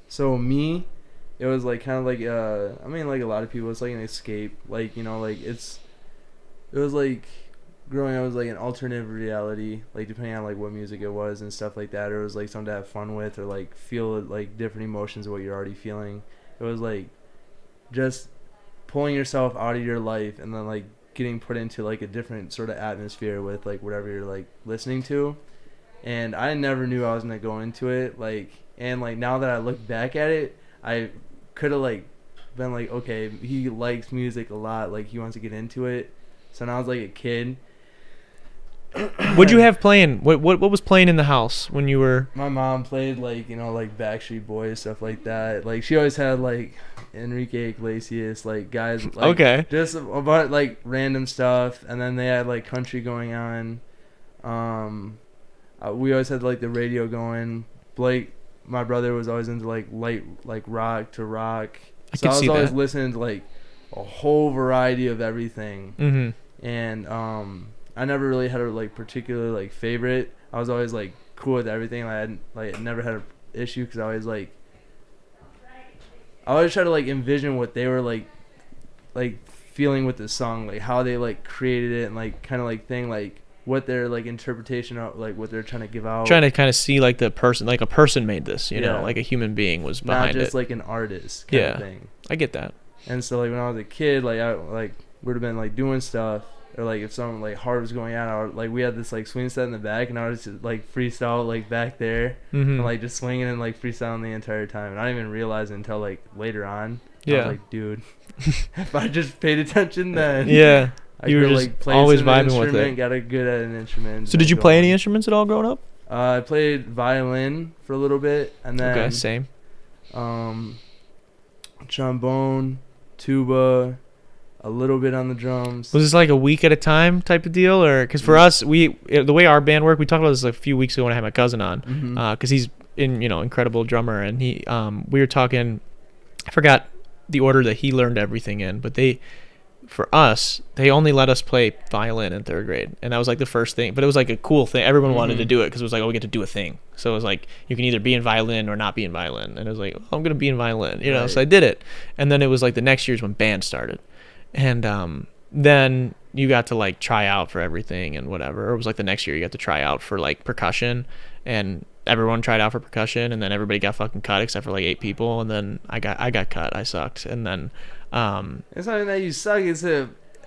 So me, it was like kind of like I mean, like a lot of people, it's like an escape. Like, you know, like it was like growing up was like an alternative reality, like depending on like what music it was and stuff like that, or it was like something to have fun with, or like feel like different emotions of what you're already feeling. It was like just pulling yourself out of your life and then like getting put into like a different sort of atmosphere with like whatever you're like listening to. And I never knew I was gonna go into it, like, and like now that I look back at it, I could have like been like, okay, he likes music a lot, like he wants to get into it. So now I was like a kid. What'd you have playing? What was playing in the house when you were? My mom played like, you know, like Backstreet Boys, stuff like that. Like she always had like Enrique Iglesias, like guys, like, okay, just about like random stuff. And then they had like country going on. We always had like the radio going. Blake, my brother, was always into like light, like rock to rock. So I was always listening to like a whole variety of everything. Mm-hmm. And I never really had a like particular like favorite. I was always like cool with everything. I had like never had an issue because I always try to like envision what they were like feeling with the song, like how they like created it, and like kind of like thing, like what their like interpretation of like what they're trying to give out. Trying to kind of see like the person, like a person made this, you know, like a human being was behind it. Not just like an artist kind of thing. I get that. And so like when I was a kid, like I like would have been like doing stuff, or like if something like hard was going on, like we had this like swing set in the back, and I was just like freestyle like back there, and like just swinging and like freestyling the entire time, and I didn't even realize it until like later on. I was like, dude, if I just paid attention then, you were just like always vibing with it. Got good at an instrument. So did you play any instruments at all growing up? I played violin for a little bit, and then same. Trombone, tuba, a little bit on the drums. Was this like a week at a time type of deal, or because for us, the way our band worked, we talked about this like a few weeks ago when I had my cousin on, because he's incredible drummer, and we were talking. I forgot the order that he learned everything in, but for us, they only let us play violin in 3rd grade, and that was like the first thing. But it was like a cool thing. Everyone wanted to do it because it was like, oh, we get to do a thing. So it was like you can either be in violin or not be in violin, and it was like, oh, I'm gonna be in violin, you know. Right. So I did it, and then it was like the next year's when band started, and then you got to like try out for everything and whatever. Or it was like the next year you got to try out for like percussion, and everyone tried out for percussion, and then everybody got fucking cut except for like 8 people, and then I got cut. I sucked, and then it's not even that you suck. It's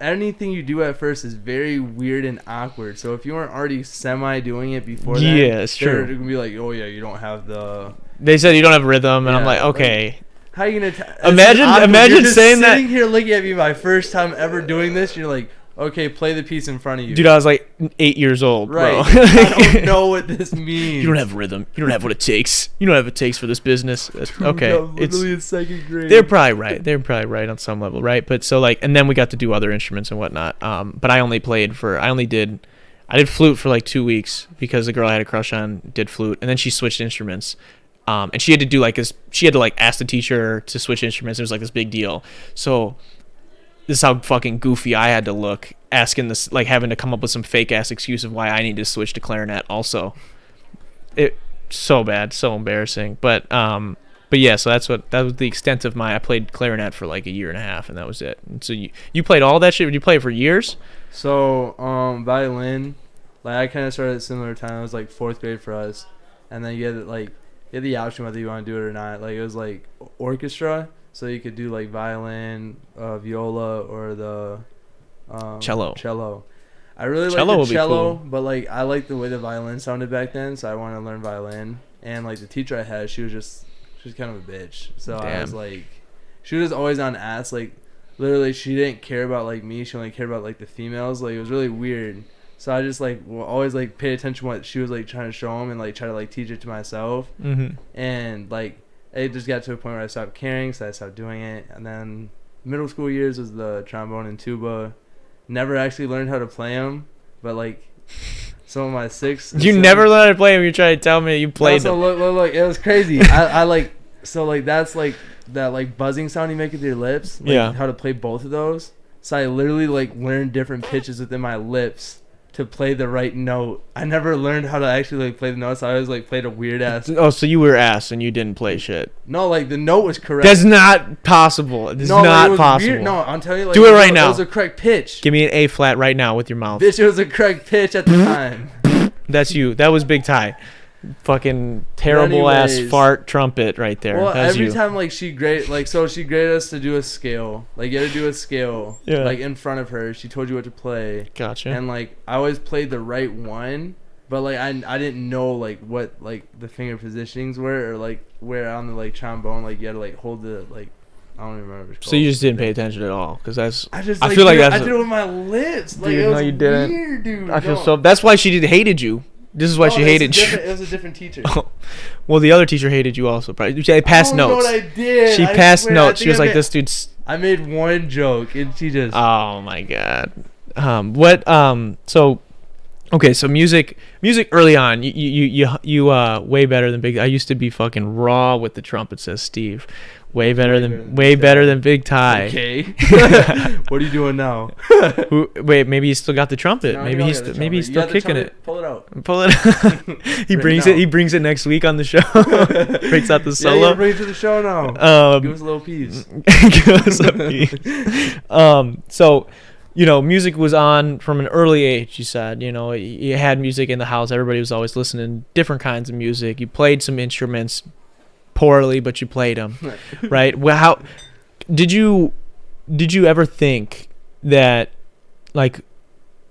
anything you do at first is very weird and awkward. So if you weren't already semi doing it before that, it's true. They're gonna be like, oh yeah, you don't have the. They said you don't have rhythm, and I'm like, okay. Like, how are you gonna imagine you're just saying that? Sitting here looking at me my first time ever doing this, you're like, okay, play the piece in front of you. Dude, I was like 8 years old, right? Bro. I don't know what this means. You don't have rhythm. You don't have what it takes. You don't have what it takes for this business. Okay, it's literally in 2nd grade. They're probably right. They're probably right on some level, right? But so like, and then we got to do other instruments and whatnot. But I did flute for like 2 weeks because the girl I had a crush on did flute, and then she switched instruments. And she had to do like this. She had to like ask the teacher to switch instruments. It was like this big deal. So this is how fucking goofy I had to look, asking this, like having to come up with some fake ass excuse of why I need to switch to clarinet. Also, it so bad, so embarrassing. But yeah, so that was the extent of I played clarinet for like a year and a half, and that was it. And so you played all that shit. Did you play it for years? So violin, like I kind of started at a similar time. It was like 4th grade for us, and then you had the option whether you want to do it or not. Like it was like orchestra, so you could do like violin, viola, or the Cello. I really like the cello, cool. But like I liked the way the violin sounded back then, so I wanted to learn violin. And like the teacher I had, she was kind of a bitch. So damn. I was like, she was always on ass. Like literally, she didn't care about like me. She only cared about like the females. Like it was really weird. So I just like will always like pay attention to what she was like trying to show them and like try to like teach it to myself. Mm-hmm. And like it just got to a point where I stopped caring, so I stopped doing it. And then middle school years was the trombone and tuba. Never actually learned how to play them, but like some of my 6th. You never learned how to play them. You're trying to tell me you played them. Look, it was crazy. I like so like that's like that like buzzing sound you make with your lips. Like, yeah. How to play both of those. So I literally like learned different pitches within my lips to play the right note. I never learned how to actually like play the notes. I always like played a weird ass. Oh, so you were ass and you didn't play shit. No, like the note was correct. That's not possible. It's not possible. Weird. No, I'm telling you, like, do it right now. It was a correct pitch. Give me an A flat right now with your mouth. Bitch, it was a correct pitch at the time. That's you. That was Big Ty. Fucking terrible ass fart trumpet right there. Well, every time like she graded us to do a scale. Like you had to do a scale. Yeah. Like in front of her, she told you what to play. Gotcha. And like I always played the right one, but like I didn't know like what like the finger positionings were, or like where on the like trombone like you had to like hold the like I don't even remember. So you just didn't pay attention at all, because that's. I feel like I did it with my lips. Like, dude, it was no, you didn't. Weird, dude. I feel so. That's why she hated you. This is why she hated you. It was a different teacher. Oh. Well, the other teacher hated you also. Probably. She passed notes. I did. She passed notes. She was like, "This dude's." I made one joke, and she just. Oh my god. So. Okay, so music early on, you way better than Big. I used to be fucking raw with the trumpet, says Steve. Way better than Big Ty. Okay. What are you doing now? Wait, maybe he still got the trumpet. No, maybe he's still kicking it. Pull it out. He brings it next week on the show. Breaks out the solo. Yeah, bring it to the show now. Give us a little piece. Give us a piece. So. Music was on from an early age, you said. You had music in the house. Everybody was always listening to different kinds of music. You played some instruments poorly, but you played them, right? Well, how did you ever think that, like,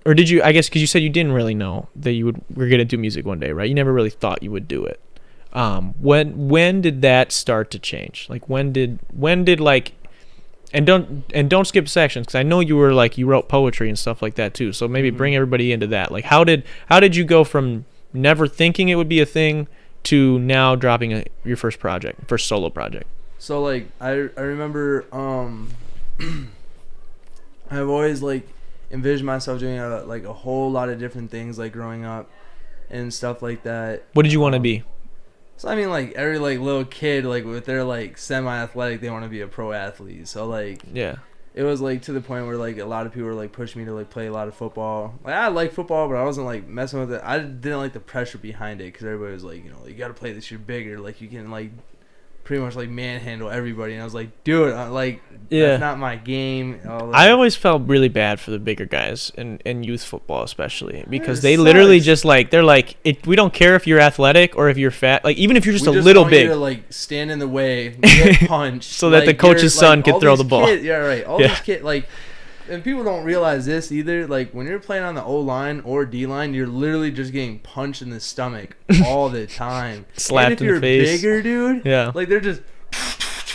or did you, I guess, because you said you didn't really know that you were going to do music one day, right? You never really thought you would do it. When did that start to change? Like, when did like, And don't skip sections, because I know you wrote poetry and stuff like that too. So maybe bring everybody into that. Like how did you go from never thinking it would be a thing to now dropping your first solo project? So like I remember I've always like envisioned myself doing a whole lot of different things like growing up and stuff like that. What did you want to be? So I mean, like every like little kid, like with their like semi-athletic, they want to be a pro athlete. So like, yeah, it was like to the point where like a lot of people were like pushing me to like play a lot of football. Like I like football, but I wasn't like messing with it. I didn't like the pressure behind it, because everybody was like, you got to play this. You're bigger, like you can like pretty much like manhandle everybody. And I was like, dude, that's not my game. I always felt really bad for the bigger guys in youth football, especially, because they literally just like, they're like, we don't care if you're athletic or if you're fat, like even if you're just a little big, you to, like stand in the way, get punched, so that the coach's son can throw the ball. Yeah, right. All these kids, like, and people don't realize this either. Like when you're playing on the O line or D line, you're literally just getting punched in the stomach all the time. Slapped in the face. If you're bigger, dude, yeah, like they're just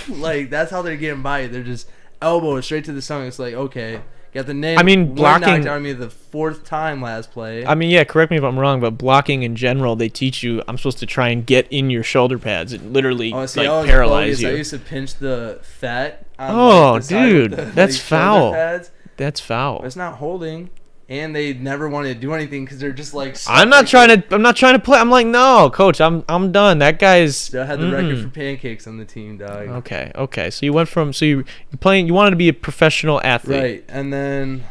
like that's how they're getting by. They're just elbows straight to the stomach. It's like, okay, got the name. I mean, blocking knocked out me the 4th time last play. I mean, yeah, correct me if I'm wrong, but blocking in general, they teach you I'm supposed to try and get in your shoulder pads and literally paralyze you. I used to pinch the fat. On, dude, that's foul. Pads. That's foul. It's not holding. and they never want to do anything because they're just like. I'm not trying to play. I'm like, no, coach, I'm done. That guy's Still had the record for pancakes on the team, dog. Okay. So you went from you wanted to be a professional athlete, right? And then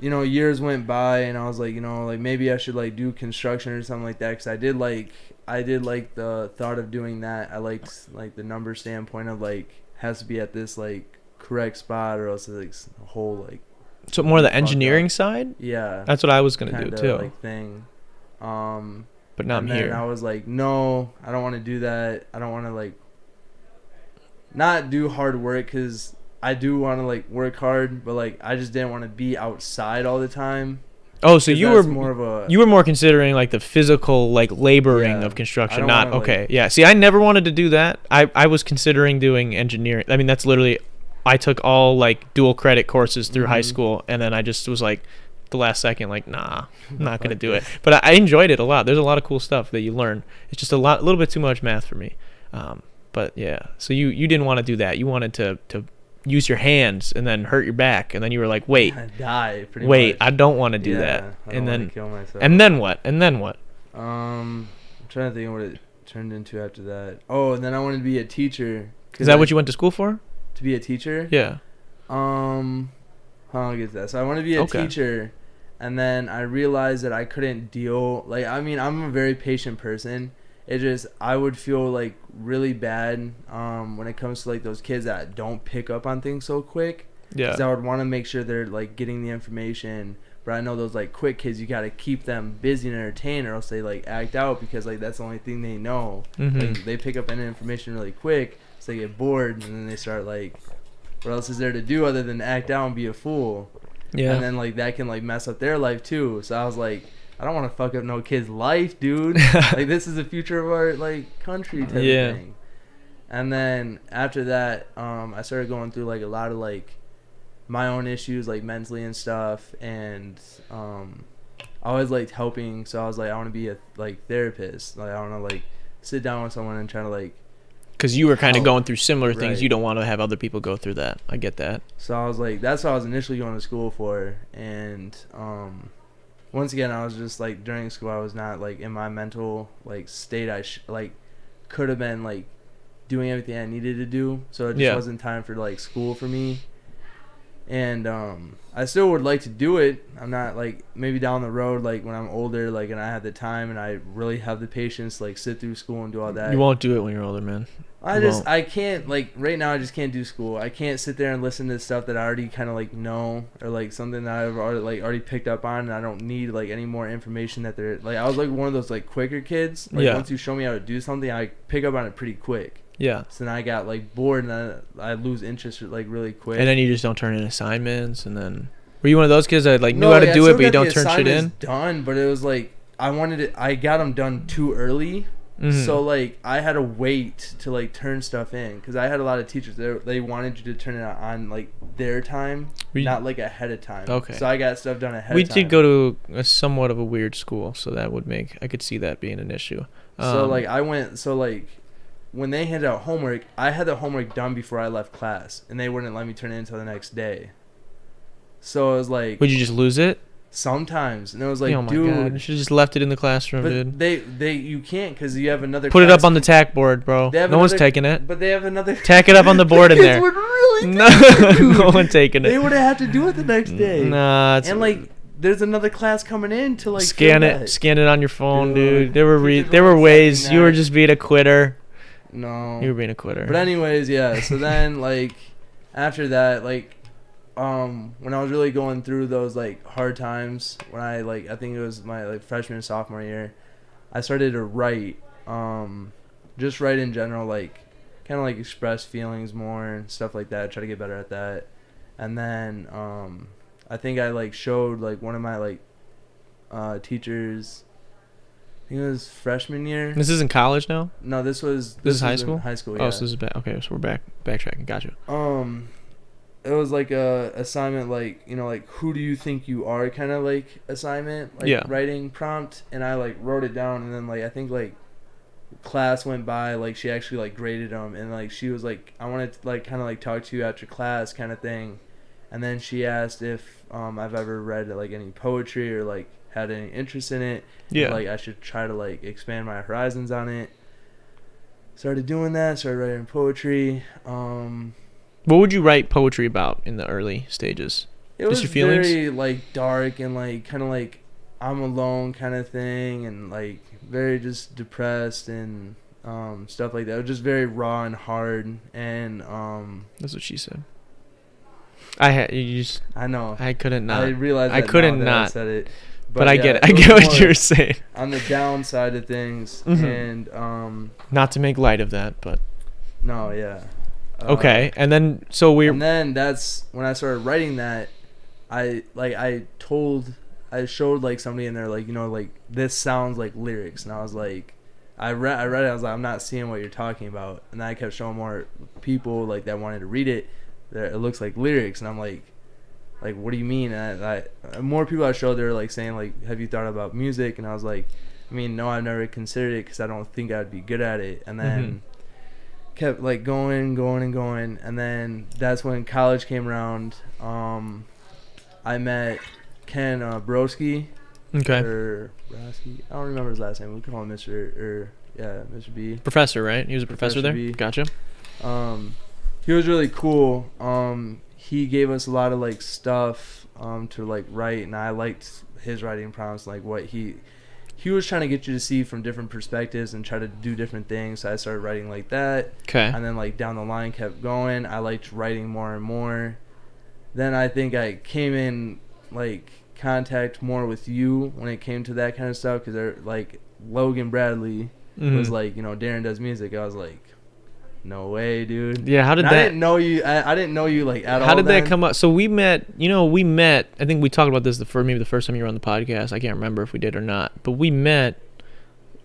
years went by, and I was like, like maybe I should like do construction or something like that, because I did like the thought of doing that. I liked like the number standpoint of like has to be at this like correct spot, or else it's like a whole like. So more the engineering side? Yeah. That's what I was gonna do too. Like thing. But not here. And I was like, no, I don't want to do that. I don't want to like not do hard work, because I do want to like work hard, but like I just didn't want to be outside all the time. Oh, so you were more considering like the physical like laboring of construction, not okay. Like, yeah. See, I never wanted to do that. I was considering doing engineering. I mean, that's literally I took all like dual credit courses through high school, and then I just was like the last second like, nah, I'm not going to do it. But I enjoyed it a lot. There's a lot of cool stuff that you learn. It's just a little bit too much math for me. But yeah. So you didn't want to do that. You wanted to use your hands and then hurt your back, and then you were like, wait, die pretty much. I don't want to do that. And then kill myself. And then what? I'm trying to think of what it turned into after that. Oh, and then I wanted to be a teacher. Is that what you went to school for? To be a teacher? Yeah. I'll get to that. So I want to be a teacher, and then I realized that I couldn't deal. Like, I mean, I'm a very patient person. It just, I would feel like really bad when it comes to like those kids that don't pick up on things so quick. Yeah. Because I would want to make sure they're like getting the information. But I know those like quick kids, you got to keep them busy and entertained, or else they like act out, because like that's the only thing they know. Like, they pick up any information really quick, so they get bored, and then they start like, what else is there to do other than act out and be a fool? Yeah. And then like that can like mess up their life too. So I was like, I don't want to fuck up no kid's life, dude. Like, this is the future of our like country type of thing. And then after that, I started going through like a lot of like my own issues, like mentally and stuff, and I always liked helping. So I was like, I want to be a like therapist. Like, I want to like sit down with someone and try to like. Because you were kind of going through similar things. You don't want to have other people go through that. I get that. So I was like, that's what I was initially going to school for. And once again, I was just like, during school, I was not like in my mental like state. I like could have been like doing everything I needed to do. So it just wasn't time for like school for me. And I still would like to do it. I'm not like, maybe down the road, like when I'm older, like, and I have the time and I really have the patience to like sit through school and do all that. You won't do it when you're older, man. I can't, like, right now I just can't do school. I can't sit there and listen to stuff that I already kind of like know, or like something that I've already picked up on, and I don't need like any more information that they're like. I was like one of those like quicker kids. Like, once you show me how to do something, I pick up on it pretty quick. Yeah. So then I got like bored, and I lose interest like really quick. And then you just don't turn in assignments, and then were you one of those kids that like knew how to do it, but you don't turn shit in? Done, but it was like I got them done too early. So like I had to wait to like turn stuff in, because I had a lot of teachers they wanted you to turn it on like their time, not like ahead of time. Okay. So I got stuff done ahead of time. We did go to a somewhat of a weird school, so that would I could see that being an issue. So like when they handed out homework, I had the homework done before I left class, and they wouldn't let me turn it in until the next day. So it was like, would you just lose it? Sometimes. And it was like, oh my God, you should have just left it in the classroom, dude. But you can't, because you have another Put it up on the tack board, bro. No one's taking it. But they have another. Tack it up on the board in there. Would really no one taking it. They would have had to do it the next day. Nah. And like, there's another class coming in to like scan it on your phone, dude. There were ways. You were just being a quitter. No. You were being a quitter. But anyways, yeah. So then like after that, like when I was really going through those like hard times, when I think it was my like freshman and sophomore year, I started to write, just write in general, like kind of like express feelings more and stuff like that, try to get better at that. And then I think I like showed like one of my like teachers, I think it was freshman year. This is in college now? No, this is high school? High school, yeah. Oh, so this is okay, so we're backtracking. Gotcha. It was like a assignment, like, you know, like, who do you think you are kind of like assignment, like writing prompt. And I like wrote it down, and then like I think like class went by, like she actually like graded them, and like she was like, I wanted to like kind of like talk to you after class kind of thing. And then she asked if I've ever read like any poetry or like had any interest in it. Yeah. Like I should try to like expand my horizons on it. Started doing that. Started writing poetry. What would you write poetry about in the early stages? It Just was your feelings? very like dark and like kind of like I'm alone kind of thing, and like very just depressed and stuff like that. It was just very raw and hard, and That's what she said. I know I couldn't not. I realized I that couldn't now that not. I said it, But I yeah, get it. I was get what more you're saying. on the downside of things, Mhm. and Not to make light of that, but no, yeah. okay. And then And then that's when I started writing that. I showed like somebody in there like, you know, like this sounds like lyrics, and I was like, I read it. I was like, I'm not seeing what you're talking about, and then I kept showing more people like that wanted to read it. That it looks like lyrics, and I'm like what do you mean? And I more people I showed, they were like saying like, have you thought about music? And I was like, I mean, no, I've never considered it because I don't think I'd be good at it. And then kept like going, and then that's when college came around. I met Ken Broski. okay. Or Broski. I don't remember his last name. We call him Mr. B. Professor, right? He was a professor there. B. Gotcha. He was really cool. He gave us a lot of like stuff to like write, and I liked his writing prompts, like what he was trying to get you to see from different perspectives and try to do different things. So I started writing like that. Okay. And then like down the line kept going. I liked writing more and more. Then I think I came in like contact more with you when it came to that kind of stuff, because like Logan Bradley was like, you know, Darren does music. I was like, no way, dude. Yeah, how did and that? I didn't know you. I didn't know you like at all. How did then. that come up? So we met. I think we talked about this maybe the first time you were on the podcast. I can't remember if we did or not. But we met.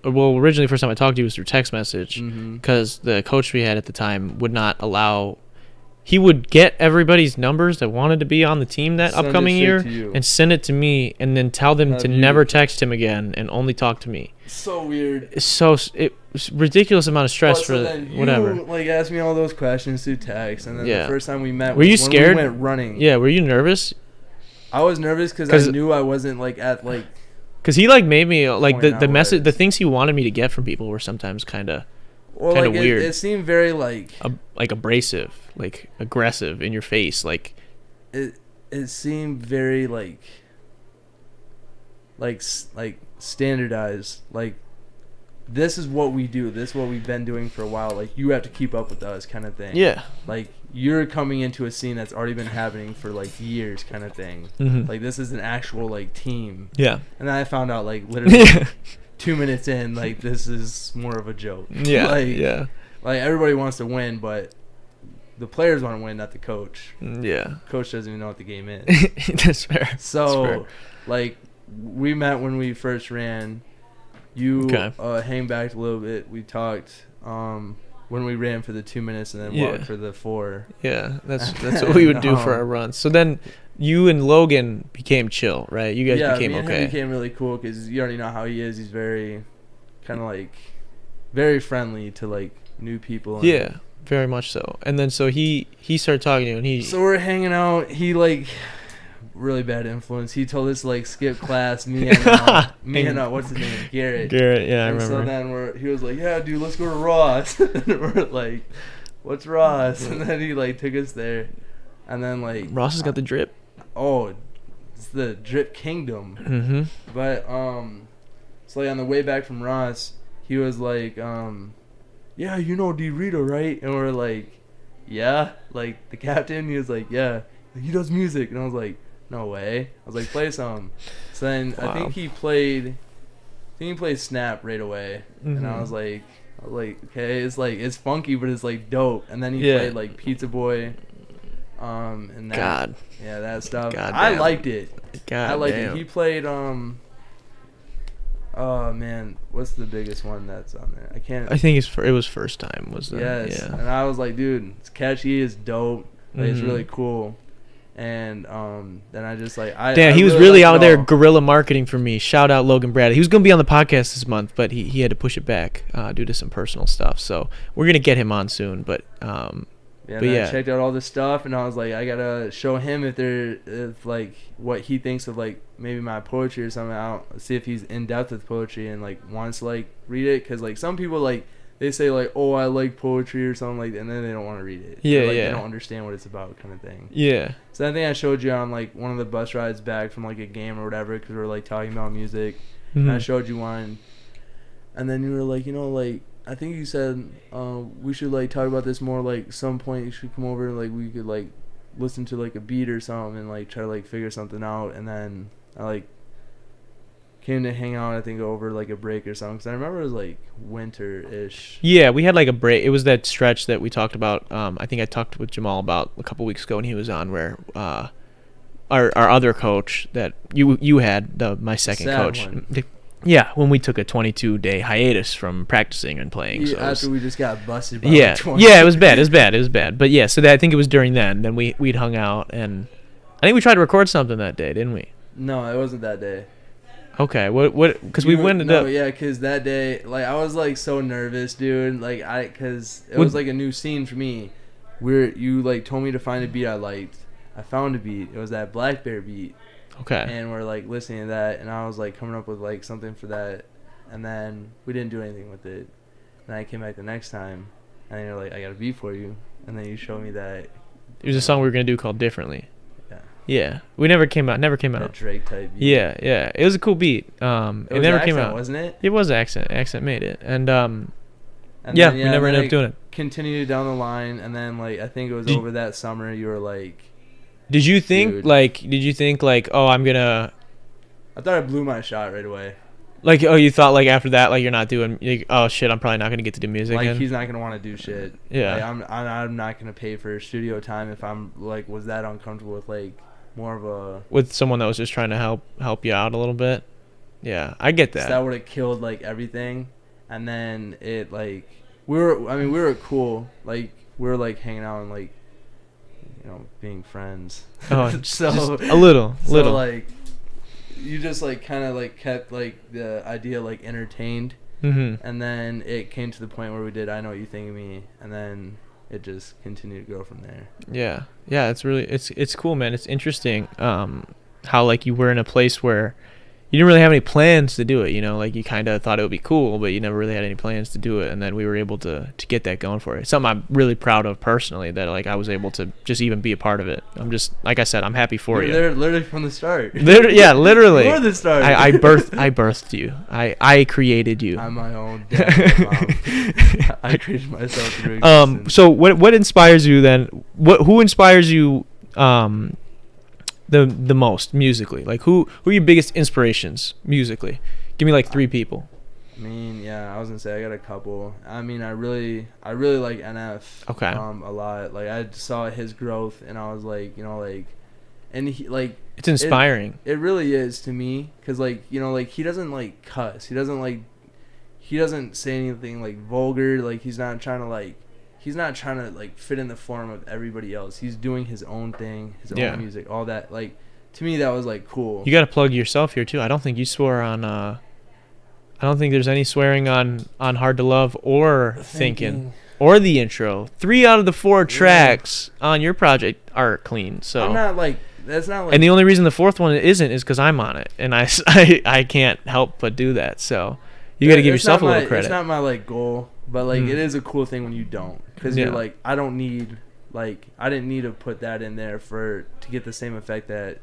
Well, originally, the first time I talked to you was through text message, because the coach we had at the time would not allow. He would get everybody's numbers that wanted to be on the team that Send it upcoming straight year to you. and send it to me, and then tell them Have to you- never text him again and only talk to me. So weird. It was ridiculous amount of stress But for so then you, whatever. like asked me all those questions through text, and then Yeah. the first time we met, Were you was when scared? We went running. Yeah, were you nervous? I was nervous because 'Cause- I knew I wasn't like at like. Because he like made me like Point the out message, was. the things he wanted me to get from people were sometimes kind of Well, Kinda like weird. It seemed very like like abrasive, like aggressive in your face, like it seemed very like standardized. Like this is what we do. This is what we've been doing for a while. Like you have to keep up with us, kind of thing. yeah. Like you're coming into a scene that's already been happening for like years, kind of thing. Mhm. Like this is an actual like team. Yeah. And then I found out like literally 2 minutes in, like this is more of a joke. Yeah. Like, Yeah. Like everybody wants to win, but the players want to win, not the coach. Yeah. Coach doesn't even know what the game is. That's fair. So, That's fair. like, we met when we first ran. You Okay. hang back a little bit. We talked when we ran for the 2 minutes and then Yeah. walked for the 4. Yeah, that's what we would do for our runs. So then you and Logan became chill, right? You guys became me and okay. him became really cool because you already know how he is. He's very, kind of like, very friendly to like new people. And Yeah, very much so. And then so he started talking to you, and he So we're hanging out. He like really bad influence. He told us to, like skip class. Me and what's his name? Garrett. Garrett, yeah, I And remember. so then he was like, yeah, dude, let's go to Ross. And we're like, what's Ross? And then he like took us there, and then like Ross has got the drip. oh, it's the Drip Kingdom. Mm-hmm. But so like on the way back from Ross, he was like, yeah, you know D Rita, right? And we're like, yeah, like the captain. He was like, yeah, he does music, and I was like, no way. I was like, play some. So then I Wow. think he played Snap right away, and I Mhm. was like, okay, it's funky, but it's like dope. And then he Yeah. played like Pizza Boy, and that, God. yeah, that stuff. God I damn. liked it. God I liked damn. it. He played oh man, what's the biggest one that's on there? I can't. I think it was first time. Was the Yes, yeah. and I was like, dude, it's catchy, it's dope, like, it's Mhm. really cool. And then I just like Damn, he was really out there guerrilla marketing for me. Shout out Logan Bradley. He was gonna be on the podcast this month, but he had to push it back due to some personal stuff. So we're gonna get him on soon. But Yeah, But and yeah. I checked out all this stuff, and I was like, I gotta show him if like what he thinks of like maybe my poetry or something. I don't see if he's in depth with poetry and like wants to like read it, because like some people like they say like, oh, I like poetry or something like that, and then they don't want to read it. Yeah, like, yeah. They don't understand what it's about, kind of thing. Yeah. So I think I showed you on like one of the bus rides back from like a game or whatever, because we were like talking about music. And I Mhm. showed you one, and then you were like, like I think you said we should like talk about this more, like some point you should come over and like we could like listen to like a beat or something and like try to like figure something out. And then I like came to hang out, I think, over like a break or something, because I remember it was like winter-ish. Yeah, we had like a break. It was that stretch that we talked about. I think I talked with Jamal about a couple weeks ago when he was on, where our other coach that you had, my second Sad coach. one. Yeah, when we took a 22-day hiatus from practicing and playing. Yeah, so it was- after we just got busted by yeah, like 20. yeah, it was bad. It was bad. But yeah, so I think it was during then. Then we'd hung out, and I think we tried to record something that day, didn't we? No, it wasn't that day. Okay, what? Because we went No, up. yeah, because that day, like, I was like so nervous, dude. Like, because it What- was like a new scene for me. You like told me to find a beat I liked. I found a beat. It was that Black Bear beat, Okay. and we're like listening to that, and I was like coming up with like something for that, and then we didn't do anything with it. And I came back the next time, and you're like, I got a beat for you, and then you showed me that. It was a song we were gonna do called "Differently." Yeah. Yeah, we never came out. That Drake type beat. Yeah, yeah, it was a cool beat. It It was never Accent, came out. wasn't it? It was Accent. Accent made it, and And yeah, then, we never and ended then up doing it. Continued down the line, and then like I think it was Did- over that summer. You were like, Did you think Dude. like, oh, I'm gonna I thought I blew my shot right away. like, oh, you thought like after that, like you're not doing, like, oh shit, I'm probably not gonna get to do music Like again. he's not gonna want to do shit. Yeah. Like, I'm not gonna pay for studio time if I'm like was that uncomfortable with like more of a. With someone that was just trying to help you out a little bit. Yeah, I get So that. that would have killed like everything, and then it like we were cool, like we were like hanging out and like being friends. Oh, so just a little. So like you just like kind of like kept like the idea like entertained, Mhm. and then it came to the point where we did I Know What You Think of Me, and then it just continued to go from there. Yeah, yeah, it's cool, man. It's interesting how like you were in a place where you didn't really have any plans to do it, like you kind of thought it would be cool, but you never really had any plans to do it, and then we were able to get that going for it. It's something I'm really proud of personally, that like I was able to just even be a part of it. I'm just, like I said, I'm happy for you. They're literally from the start. Yeah, literally. You're the start. I birthed you. I created you. I'm my own dad and mom. I created myself through existence. So what inspires you then? Who inspires you the most musically? Like who are your biggest inspirations musically? Give me like 3 people. I mean, yeah, I was gonna say I got a couple. I mean, I really like NF. Okay. A lot. Like I saw his growth, and I was like, and he like. It's inspiring. It really is to me, cause like like he doesn't like cuss. He doesn't say anything like vulgar. Like he's not trying to like fit in the form of everybody else. He's doing his own thing, his own music, all that. Like to me, that was like cool. You got to plug yourself here too. I don't think you swore on. I don't think there's any swearing on Hard to Love or Thinking or the intro. 3 out of the 4 tracks on your project are clean. So I'm not like that's not like. And the only reason the 4th one isn't is because I'm on it, and I can't help but do that. So you got to give yourself a little credit. It's not my like goal, but like it is a cool thing when you don't, because you're like I didn't need to put that in there to get the same effect that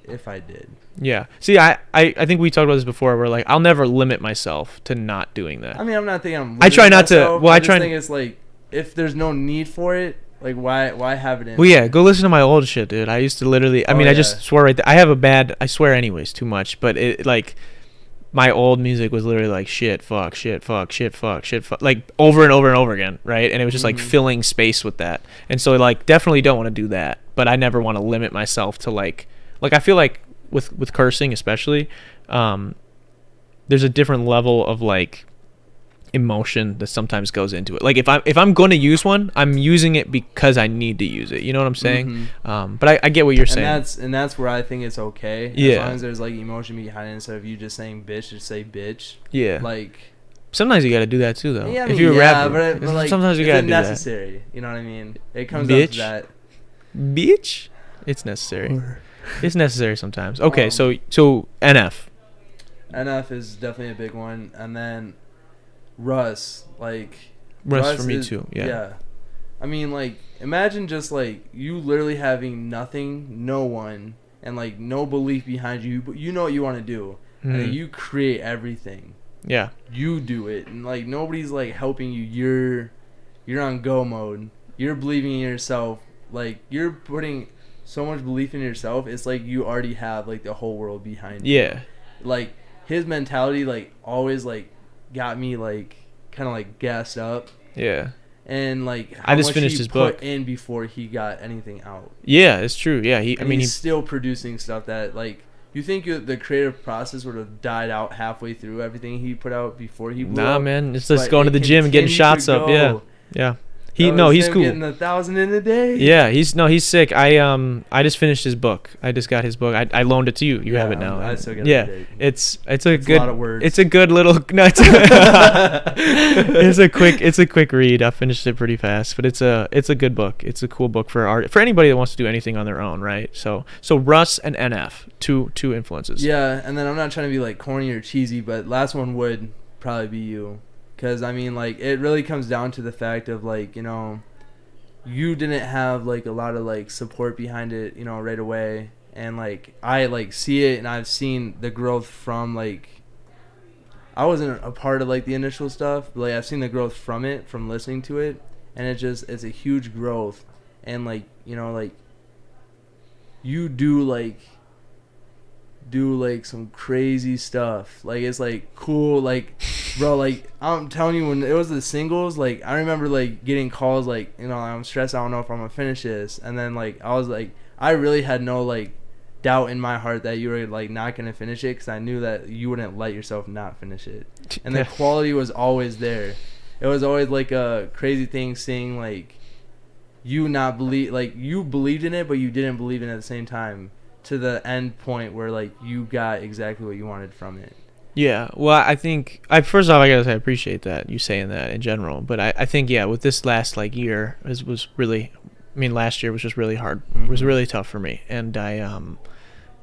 if I did. Yeah. See, I think we talked about this before. Where like I'll never limit myself to not doing that. I mean, I'm not thinking I try not to. myself, Well, I just try. think it's like if there's no need for it, like why have it in? Well, yeah. Go listen to my old shit, dude. I used to literally. I mean, I just swear right there. I swear anyways too much, but it like. My old music was literally like shit, fuck, shit, fuck, shit, fuck, shit, fuck, like over and over and over again, right? And it was just like filling space with that. And so like definitely don't want to do that, but I never want to limit myself to like I feel like with cursing especially, there's a different level of like emotion that sometimes goes into it. Like if I'm going to use one, I'm using it because I need to use it. You know what I'm saying? But I get what you're saying. And that's where I think it's okay. Yeah. As long as there's like emotion behind it, instead of you just saying bitch, just say bitch. Yeah. Like Sometimes you got to do that too, though. Yeah, I if mean, you're a rapper, but like, sometimes you it's got to do that. necessary. You know what I mean? It comes down to that. Bitch, it's necessary. It's necessary sometimes. Okay, so NF. NF is definitely a big one, and then Russ, like Russ for me too. Yeah. I mean, like, imagine just like you literally having nothing, no one, and like no belief behind you, but you know what you want to do, and then you create everything. Yeah. You do it, and like nobody's like helping you. You're on go mode. You're believing in yourself. Like you're putting so much belief in yourself. It's like you already have like the whole world behind you. Yeah. Like his mentality, like always like got me like kind of like gassed up. Yeah. And like I just finished his book put in before he got anything out. Yeah, it's true. Yeah, he's still producing stuff that like you think the creative process would have died out halfway through everything he put out before he blew up. Man, it's just going to the gym and getting shots up. Yeah. He's cool. Getting 1,000 in a day. Yeah, he's sick. I just finished his book. I just got his book. I loaned it to you. You have it now. I still get it. It's a good. A lot of words. It's a good little. No, it's a quick read. I finished it pretty fast, but it's a good book. It's a cool book for art for anybody that wants to do anything on their own, right? So Russ and NF, two influences. Yeah, and then I'm not trying to be like corny or cheesy, but last one would probably be you. Because, I mean, like, it really comes down to the fact of, like, you know, you didn't have, like, a lot of, like, support behind it, you know, right away. And, like, I, like, see it and I've seen the growth from, like, I wasn't a part of, like, the initial stuff. But, like, I've seen the growth from it, from listening to it. And it's a huge growth. And, like, you know, like, you do some crazy stuff. Like, it's like cool. Like, bro, like, I'm telling you, when it was the singles, like, I remember like getting calls like, you know, I'm stressed, I don't know if I'm gonna finish this. And then like I was like, I really had no like doubt in my heart that you were like not gonna finish it, because I knew that you wouldn't let yourself not finish it. And the quality was always there. It was always like a crazy thing seeing like you not believe, like you believed in it but you didn't believe in it at the same time, to the end point where like you got exactly what you wanted from it. Yeah, well, I think first off I gotta say I appreciate that, you saying that in general, but I think with this last like year was really, I mean last year was just really hard. It was really tough for me, and and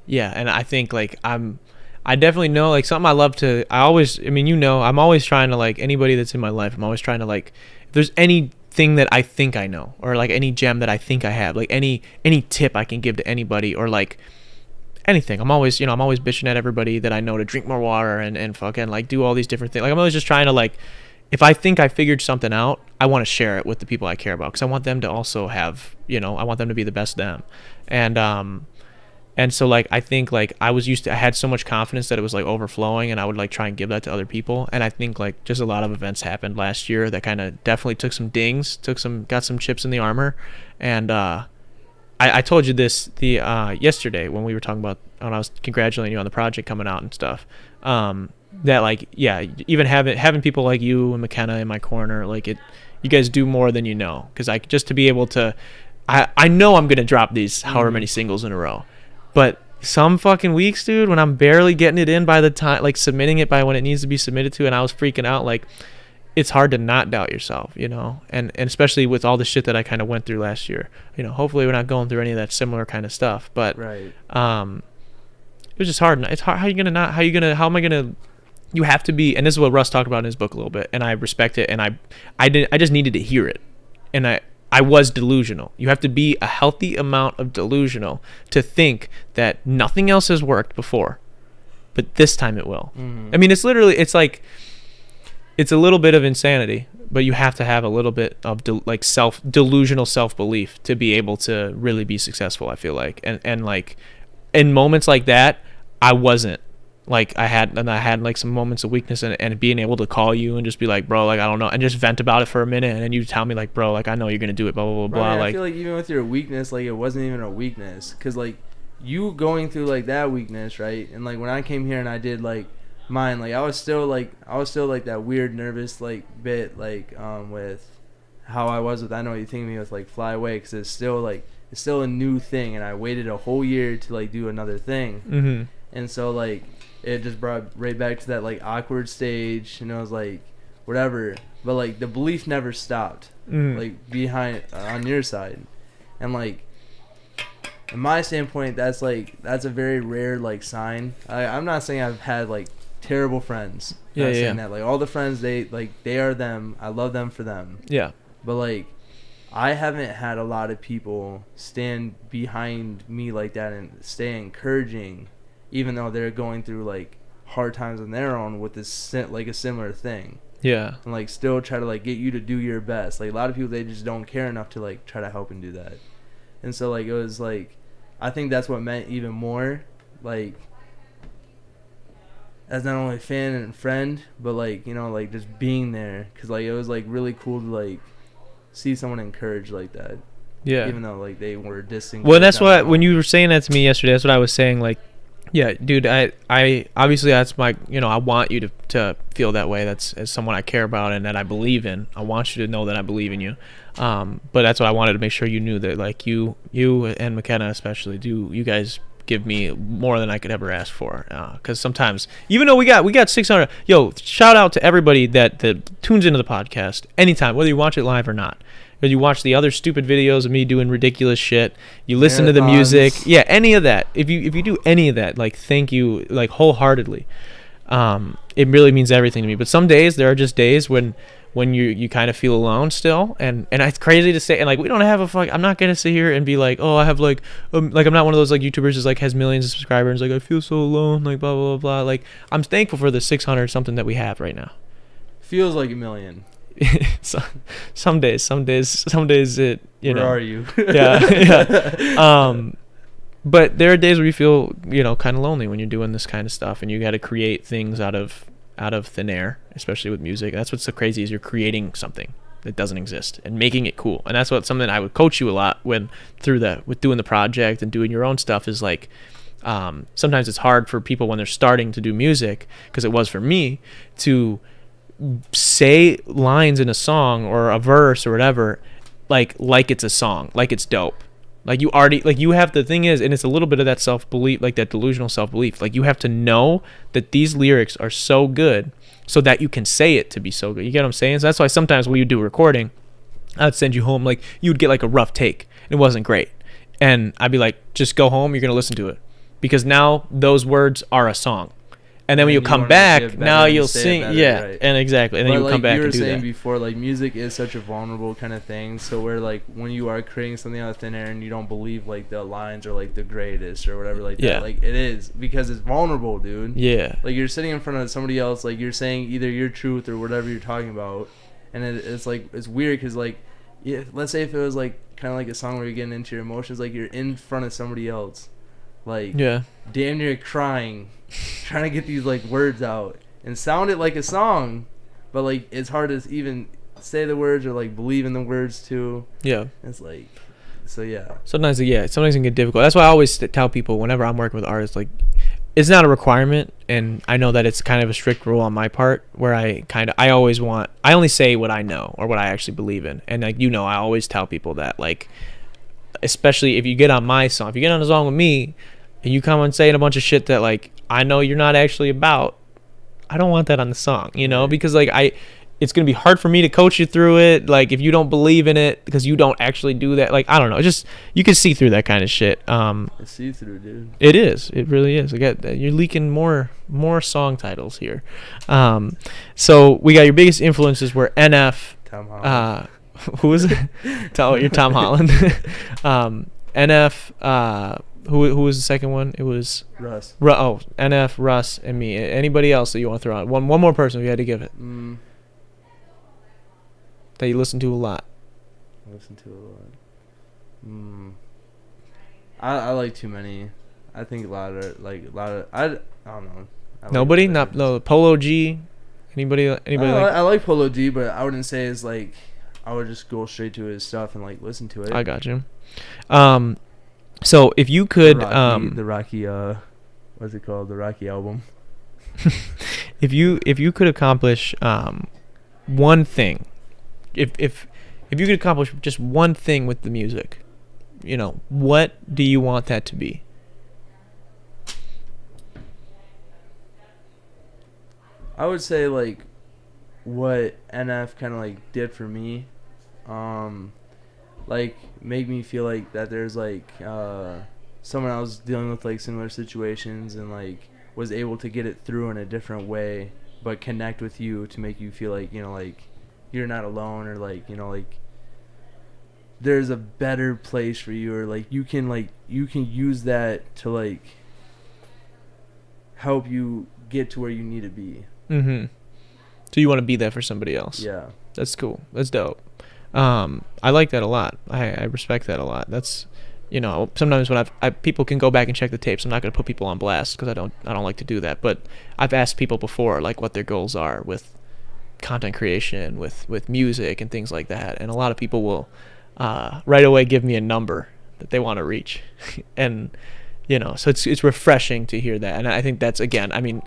I think like I definitely know like something I love to, I'm always trying to, like, anybody that's in my life, I'm always trying to, like, if there's anything that I think I know, or like any gem that I think I have, like any tip I can give to anybody, or like anything, I'm always bitching at everybody that I know to drink more water and fucking like do all these different things. Like I'm always just trying to, like, if I think I figured something out, I want to share it with the people I care about, because I want them to also have, I want them to be the best them. And so like I think like I had so much confidence that it was like overflowing, and I would like try and give that to other people. And I think like just a lot of events happened last year that kind of definitely took some dings, got some chips in the armor. And I told you this yesterday when we were talking about, when I was congratulating you on the project coming out and stuff, that like, yeah, even having people like you and McKenna in my corner, like you guys do more than you know. Because just to be able to, I know I'm gonna drop these however many singles in a row, but some fucking weeks, dude, when I'm barely getting it in by the time, like submitting it by when it needs to be submitted to, and I was freaking out, like, it's hard to not doubt yourself, and especially with all the shit that I kind of went through last year. Hopefully we're not going through any of that similar kind of stuff, but right. It was just hard. It's hard. How am I gonna? You have to be, and this is what Russ talked about in his book a little bit, and I respect it, and I just needed to hear it, and I was delusional. You have to be a healthy amount of delusional to think that nothing else has worked before, but this time it will. Mm-hmm. I mean, it's a little bit of insanity, but you have to have a little bit of delusional self-belief to be able to really be successful, I feel like. And like in moments like that, I wasn't. Like I had like some moments of weakness, and being able to call you and just be like, bro, like I don't know, and just vent about it for a minute, and then you tell me like, bro, like I know you're gonna do it, blah blah blah blah. Right, I feel like even with your weakness, like it wasn't even a weakness, cause like you going through like that weakness, right? And like when I came here and I did like mine, like I was still like that weird nervous like bit like with how I was with I Know What You Think of Me with like Fly Away, cause it's still a new thing, and I waited a whole year to like do another thing. Mm-hmm. And so like it just brought right back to that like awkward stage, and it was like whatever. But like the belief never stopped, like behind on your side, and like in my standpoint, that's a very rare like sign. I'm not saying I've had like terrible friends. Yeah, not yeah. saying that. Like all the friends, they are them. I love them for them. Yeah. But like I haven't had a lot of people stand behind me like that and stay encouraging, even though they're going through like hard times on their own with this like a similar thing. Yeah. And like still try to like get you to do your best. Like a lot of people, they just don't care enough to like try to help and do that. And so like it was like, I think that's what meant even more, like as not only a fan and friend, but like, you know, like just being there, because like it was like really cool to like see someone encouraged like that. Yeah. Even though like they were dissing. Well, that's what, when you were saying that to me yesterday, that's what I was saying. Like, yeah, dude, I obviously that's my, you know, I want you to feel that way. That's as someone I care about and that I believe in. I want you to know that I believe in you. But that's what I wanted to make sure you knew, that like you and McKenna especially, you guys give me more than I could ever ask for. Because sometimes, even though we got 600, shout out to everybody that tunes into the podcast anytime, whether you watch it live or not. Or you watch the other stupid videos of me doing ridiculous shit. You listen to the music. Yeah, any of that. If you do any of that, like, thank you, like, wholeheartedly. It really means everything to me. But some days, there are just days when you kind of feel alone still. And it's crazy to say. And, like, we don't have I'm not going to sit here and be like, oh, I have, like, I'm not one of those, like, YouTubers who's, like, has millions of subscribers. Like, I feel so alone. Like, blah, blah, blah, blah. Like, I'm thankful for the 600 something that we have right now. Feels like a million. some days it, you know. Where are you? yeah. But there are days where you feel, you know, kind of lonely when you're doing this kind of stuff, and you got to create things out of thin air, especially with music. That's what's so crazy, is you're creating something that doesn't exist and making it cool. And that's something I would coach you a lot with doing the project and doing your own stuff, is like, sometimes it's hard for people when they're starting to do music, because it was for me, to say lines in a song or a verse or whatever like it's a song, like it's dope, like you already, like you have, the thing is, and it's a little bit of that self-belief, like that delusional self-belief, like you have to know that these lyrics are so good so that you can say it to be so good. You get what I'm saying? So that's why sometimes when you do a recording, I'd send you home, like you would get like a rough take, it wasn't great, and I'd be like, just go home, you're gonna listen to it, because now those words are a song. And then when you come back, now you'll sing. Yeah, right. And exactly. And then you come back and do that. You were saying before, like, music is such a vulnerable kind of thing. So where, like, when you are creating something out of thin air and you don't believe, like, the lines are, like, the greatest or whatever like that. Like, it is. Because it's vulnerable, dude. Yeah. Like, you're sitting in front of somebody else. Like, you're saying either your truth or whatever you're talking about. And it's, like, it's weird because, like, yeah, let's say if it was, like, kind of like a song where you're getting into your emotions. Like, you're in front of somebody else. Like, damn near crying, trying to get these like words out and sound it like a song, but like it's hard to even say the words or like believe in the words too. Yeah, it's like, so yeah. Sometimes it can get difficult. That's why I always tell people whenever I'm working with artists, like, it's not a requirement, and I know that it's kind of a strict rule on my part, where I only say what I know or what I actually believe in, and like, you know, I always tell people that, like, especially if you get on my song, if you get on a song with me and you come and saying a bunch of shit that like I know you're not actually about, I don't want that on the song, you know, because like it's gonna be hard for me to coach you through it, like if you don't believe in it, because you don't actually do that. Like, I don't know, just, you can see through that kind of shit. It's see through, dude. It is, it really is. You're leaking more song titles here. So we got your biggest influences were NF, Tom Holland. who was it? You're Tom Holland. NF, who was the second one? It was Russ. NF, Russ, and me. Anybody else that you want to throw out? One more person if you had to give it. That you listen to a lot. I like too many. I think a lot of I don't know. Nobody? No Polo G? Anybody I like Polo G, but I wouldn't say it's like I would just go straight to his stuff and like listen to it. I got you. So if you could the Rocky what's it called? The Rocky album. if you could accomplish one thing, if you could accomplish just one thing with the music, you know, what do you want that to be? I would say like what NF kind of like did for me, like make me feel like that there's like someone else dealing with like similar situations and like was able to get it through in a different way, but connect with you to make you feel like, you know, like you're not alone, or like, you know, like there's a better place for you, or like you can use that to like help you get to where you need to be. So you want to be there for somebody else. Yeah, that's cool. That's dope. I like that a lot. I respect that a lot. That's, you know, sometimes when people can go back and check the tapes. I'm not going to put people on blast because I don't like to do that, but I've asked people before like what their goals are with content creation, with music and things like that, and a lot of people will right away give me a number that they want to reach. And, you know, so it's refreshing to hear that. And I think that's, again, I mean,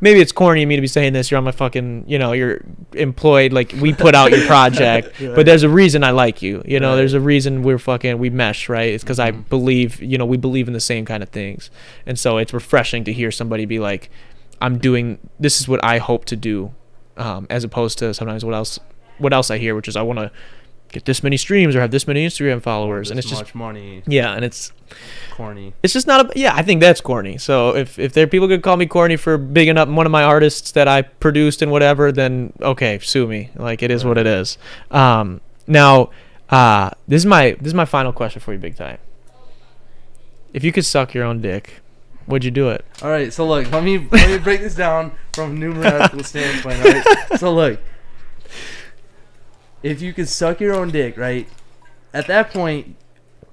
maybe it's corny of me to be saying this. You're on my fucking, you know, you're employed. Like, we put out your project, but there's a reason I like you. You know, there's a reason we mesh, right? It's because I believe, you know, we believe in the same kind of things. And so it's refreshing to hear somebody be like, this is what I hope to do, as opposed to sometimes what else I hear, which is I want to get this many streams or have this many Instagram followers, and it's just money. Yeah, and it's corny. It's just not I think that's corny. So if there people could call me corny for bigging up one of my artists that I produced and whatever, then okay, sue me. Like, it is what it is. Now, this is my final question for you, Big Ty. If you could suck your own dick, would you do it? All right, so look, let me break this down from a numerical standpoint. All right? So look, if you could suck your own dick, right, at that point,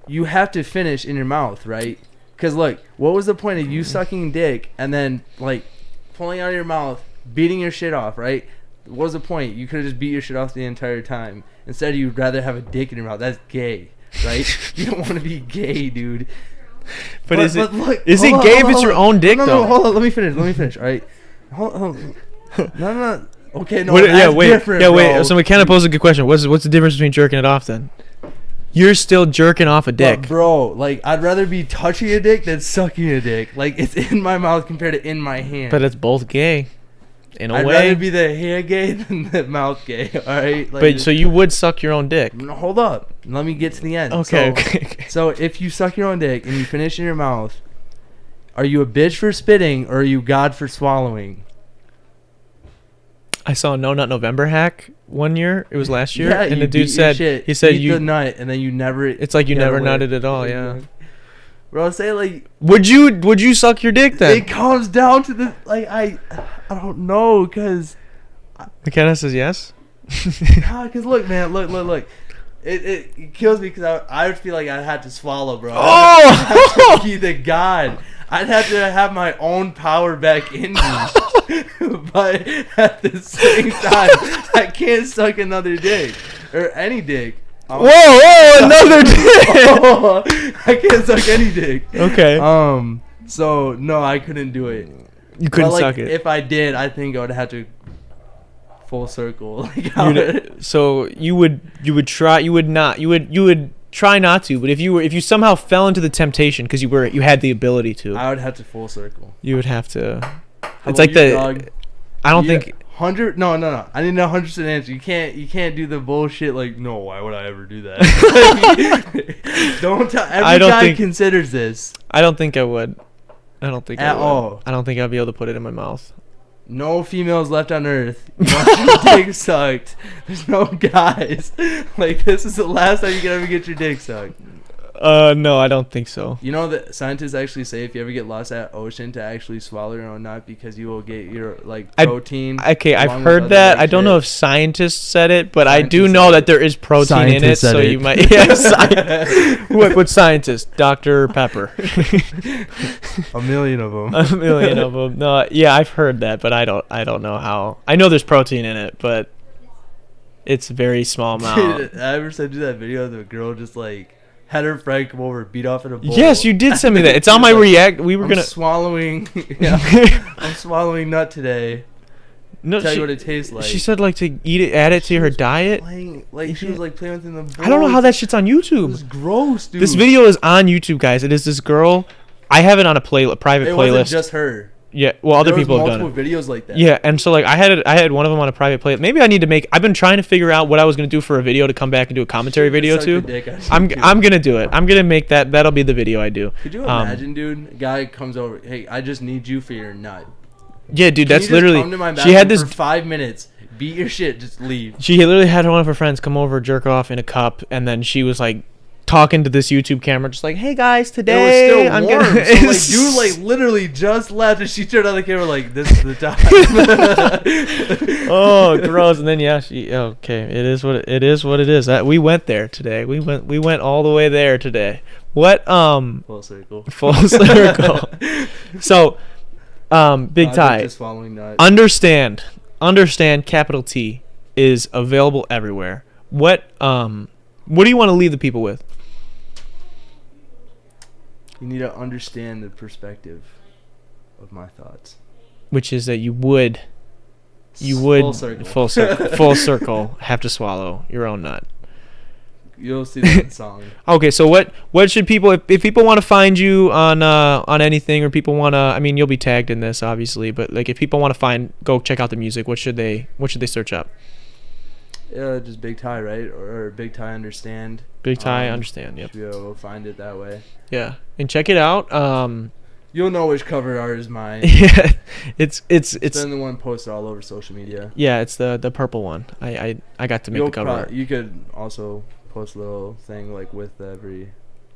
you have to finish in your mouth, right? Because, look, what was the point of you sucking dick and then, like, pulling out of your mouth, beating your shit off, right? What was the point? You could have just beat your shit off the entire time. Instead, you'd rather have a dick in your mouth. That's gay, right? You don't want to be gay, dude. But is it gay if it's your own dick, though? No, hold on. Let me finish, all right? Hold on. No. Okay, no, different, wait. So we kind of pose a good question. What's the difference between jerking it off then? You're still jerking off a dick. But bro, like, I'd rather be touching a dick than sucking a dick. Like, it's in my mouth compared to in my hand. But it's both gay, in a way. I'd rather be the hand gay than the mouth gay, alright? Like, but so you would suck your own dick? No, hold up. Let me get to the end. Okay. So if you suck your own dick and you finish in your mouth, are you a bitch for spitting or are you God for swallowing? I saw a No Nut November hack one year. It was last year, Yeah, and the dude said he said eat the nut and then you never. It's like you never nutted at all. Yeah. Bro, I say like. Would you suck your dick then? It comes down to the like I don't know because. McKenna says yes. Cause look, man, look. It kills me because I would feel like I'd have to swallow, bro. Oh! I'd have to be the god. I'd have to have my own power back in me. But at the same time, I can't suck another dick. Or any dick. Whoa, another dick! I can't suck any dick. Okay. So, no, I couldn't do it. You couldn't like, suck it? If I did, I think I would have to full circle. So you would try not to, but if you somehow fell into the temptation because you had the ability to, I would have to full circle. You would have to. How it's like you, dog? I don't think 100. No. I need a 100% answer. You can't do the bullshit like, no. Why would I ever do that? Don't tell. Every guy considers this. I don't think I would. I don't think at I would. all. I don't think I'd be able to put it in my mouth. No females left on Earth. You want your dick sucked. There's no guys. Like, this is the last time you can ever get your dick sucked. No, I don't think so. You know that scientists actually say if you ever get lost at ocean to actually swallow your own nut because you will get your like protein. I've heard that. I don't know if scientists said it, but I do know that there is protein in it. So you might. Yes. What scientist? Dr. Pepper. A million of them. A million of them. No, yeah, I've heard that, but I don't know how. I know there's protein in it, but it's a very small amount. Dude, I ever sent you that video of the girl just like had her friend come over, beat off in a bowl. Yes, you did send me that. It's on my React. I'm swallowing. Yeah, I'm swallowing nut today. No, tell you what it tastes like. She said like to eat it, add it to her diet. She was like playing within the bowl. I don't know how that shit's on YouTube. It was gross, dude. This video is on YouTube, guys. It is this girl. I have it on a private playlist. It wasn't just her. Yeah, well, other There was people have done multiple it. videos like that. Yeah, and so like I had one of them on a private play. Maybe I need to make. I've been trying to figure out what I was gonna do for a video to come back and do a commentary video Suck too. the dick out of I'm you. gonna do it. I'm gonna make that. That'll be the video I do. Could you imagine, dude? A guy comes over. Hey, I just need you for your nut. Yeah, dude, Can that's you just literally. come to my She had bathroom this. for 5 minutes. Beat your shit. Just leave. She literally had one of her friends come over, jerk off in a cup, and then she was like talking to this YouTube camera, just like, "Hey guys, today It was still I'm warm. gonna." So like, dude, like literally just left, and she turned on the camera like, "This is the time." Oh, gross! And then yeah, she okay. It is what it is. What it is. We went there today. We went all the way there today. What Full circle. full circle. So, Big Ty, Just following that. understand. Capital T is available everywhere. What do you want to leave the people with? You need to understand the perspective of my thoughts. Which is that you would Full circle. full circle have to swallow your own nut. You'll see that in the song. Okay, so what should people, if people want to find you on anything, or people want to, I mean, you'll be tagged in this obviously, but like if people want to go check out the music, what should they search up? Yeah, just Big Ty, right? Or Big Ty Understand. Big Ty Understand. Yep. Should be able to find it that way. Yeah, and check it out. You'll know which cover art is mine. Yeah, it's been the one posted all over social media. yeah, it's the purple one. I got to make the cover art. You could also post a little thing like with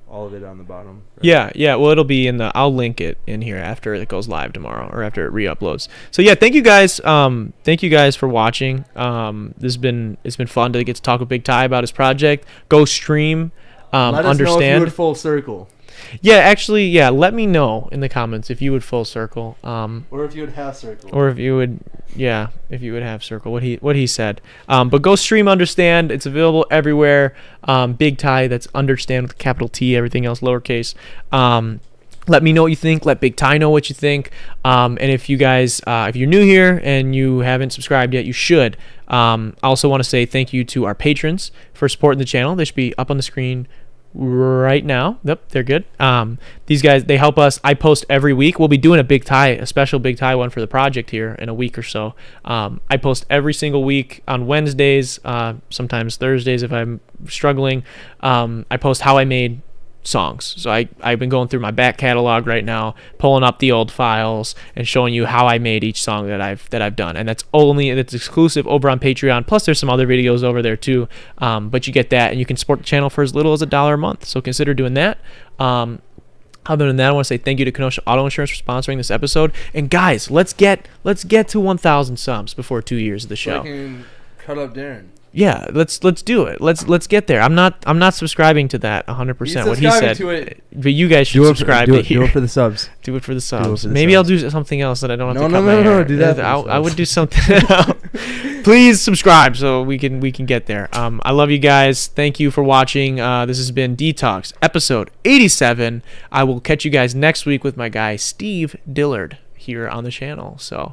all of it on the bottom. Right? Yeah. Well, it'll be I'll link it in here after it goes live tomorrow, or after it re-uploads. So yeah, thank you guys. Thank you guys for watching. It's been fun to get to talk with Big Ty about his project. Go stream. Let us Understand. know if you would full circle. Yeah, actually, yeah. Let me know in the comments if you would full circle. Or if you would half circle. Or if you would, yeah, if you would have circle. What he said. But go stream Understand. It's available everywhere. Big Ty. That's Understand with a capital T. Everything else lowercase. Let me know what you think. Let Big Ty know what you think. And if you guys, if you're new here and you haven't subscribed yet, you should. I also want to say thank you to our patrons for supporting the channel. They should be up on the screen right now. Yep, they're good. These guys, they help us. I post every week. We'll be doing a special Big Ty one for the project here in a week or so. I post every single week on Wednesdays, sometimes Thursdays if I'm struggling. I post how I made songs. So I've been going through my back catalog right now, pulling up the old files and showing you how I made each song that I've done. And that's exclusive over on Patreon. Plus there's some other videos over there too. But you get that, and you can support the channel for as little as $1 a month. So consider doing that. Other than that, I want to say thank you to Kenosha Auto Insurance for sponsoring this episode. And guys, let's get to 1,000 subs before 2 years of the show. So I can cut up Darren. Yeah, let's do it. Let's get there. I'm not subscribing to that 100%. What he said, to it. but you guys should subscribe to here. Do it for the subs. Do it for the subs. for the Maybe subs. I'll do something else that I don't have to cut No, my hair. do that for the I would subs. do something else. Please subscribe so we can get there. I love you guys. Thank you for watching. This has been Detox episode 87. I will catch you guys next week with my guy Steve Dillard here on the channel. So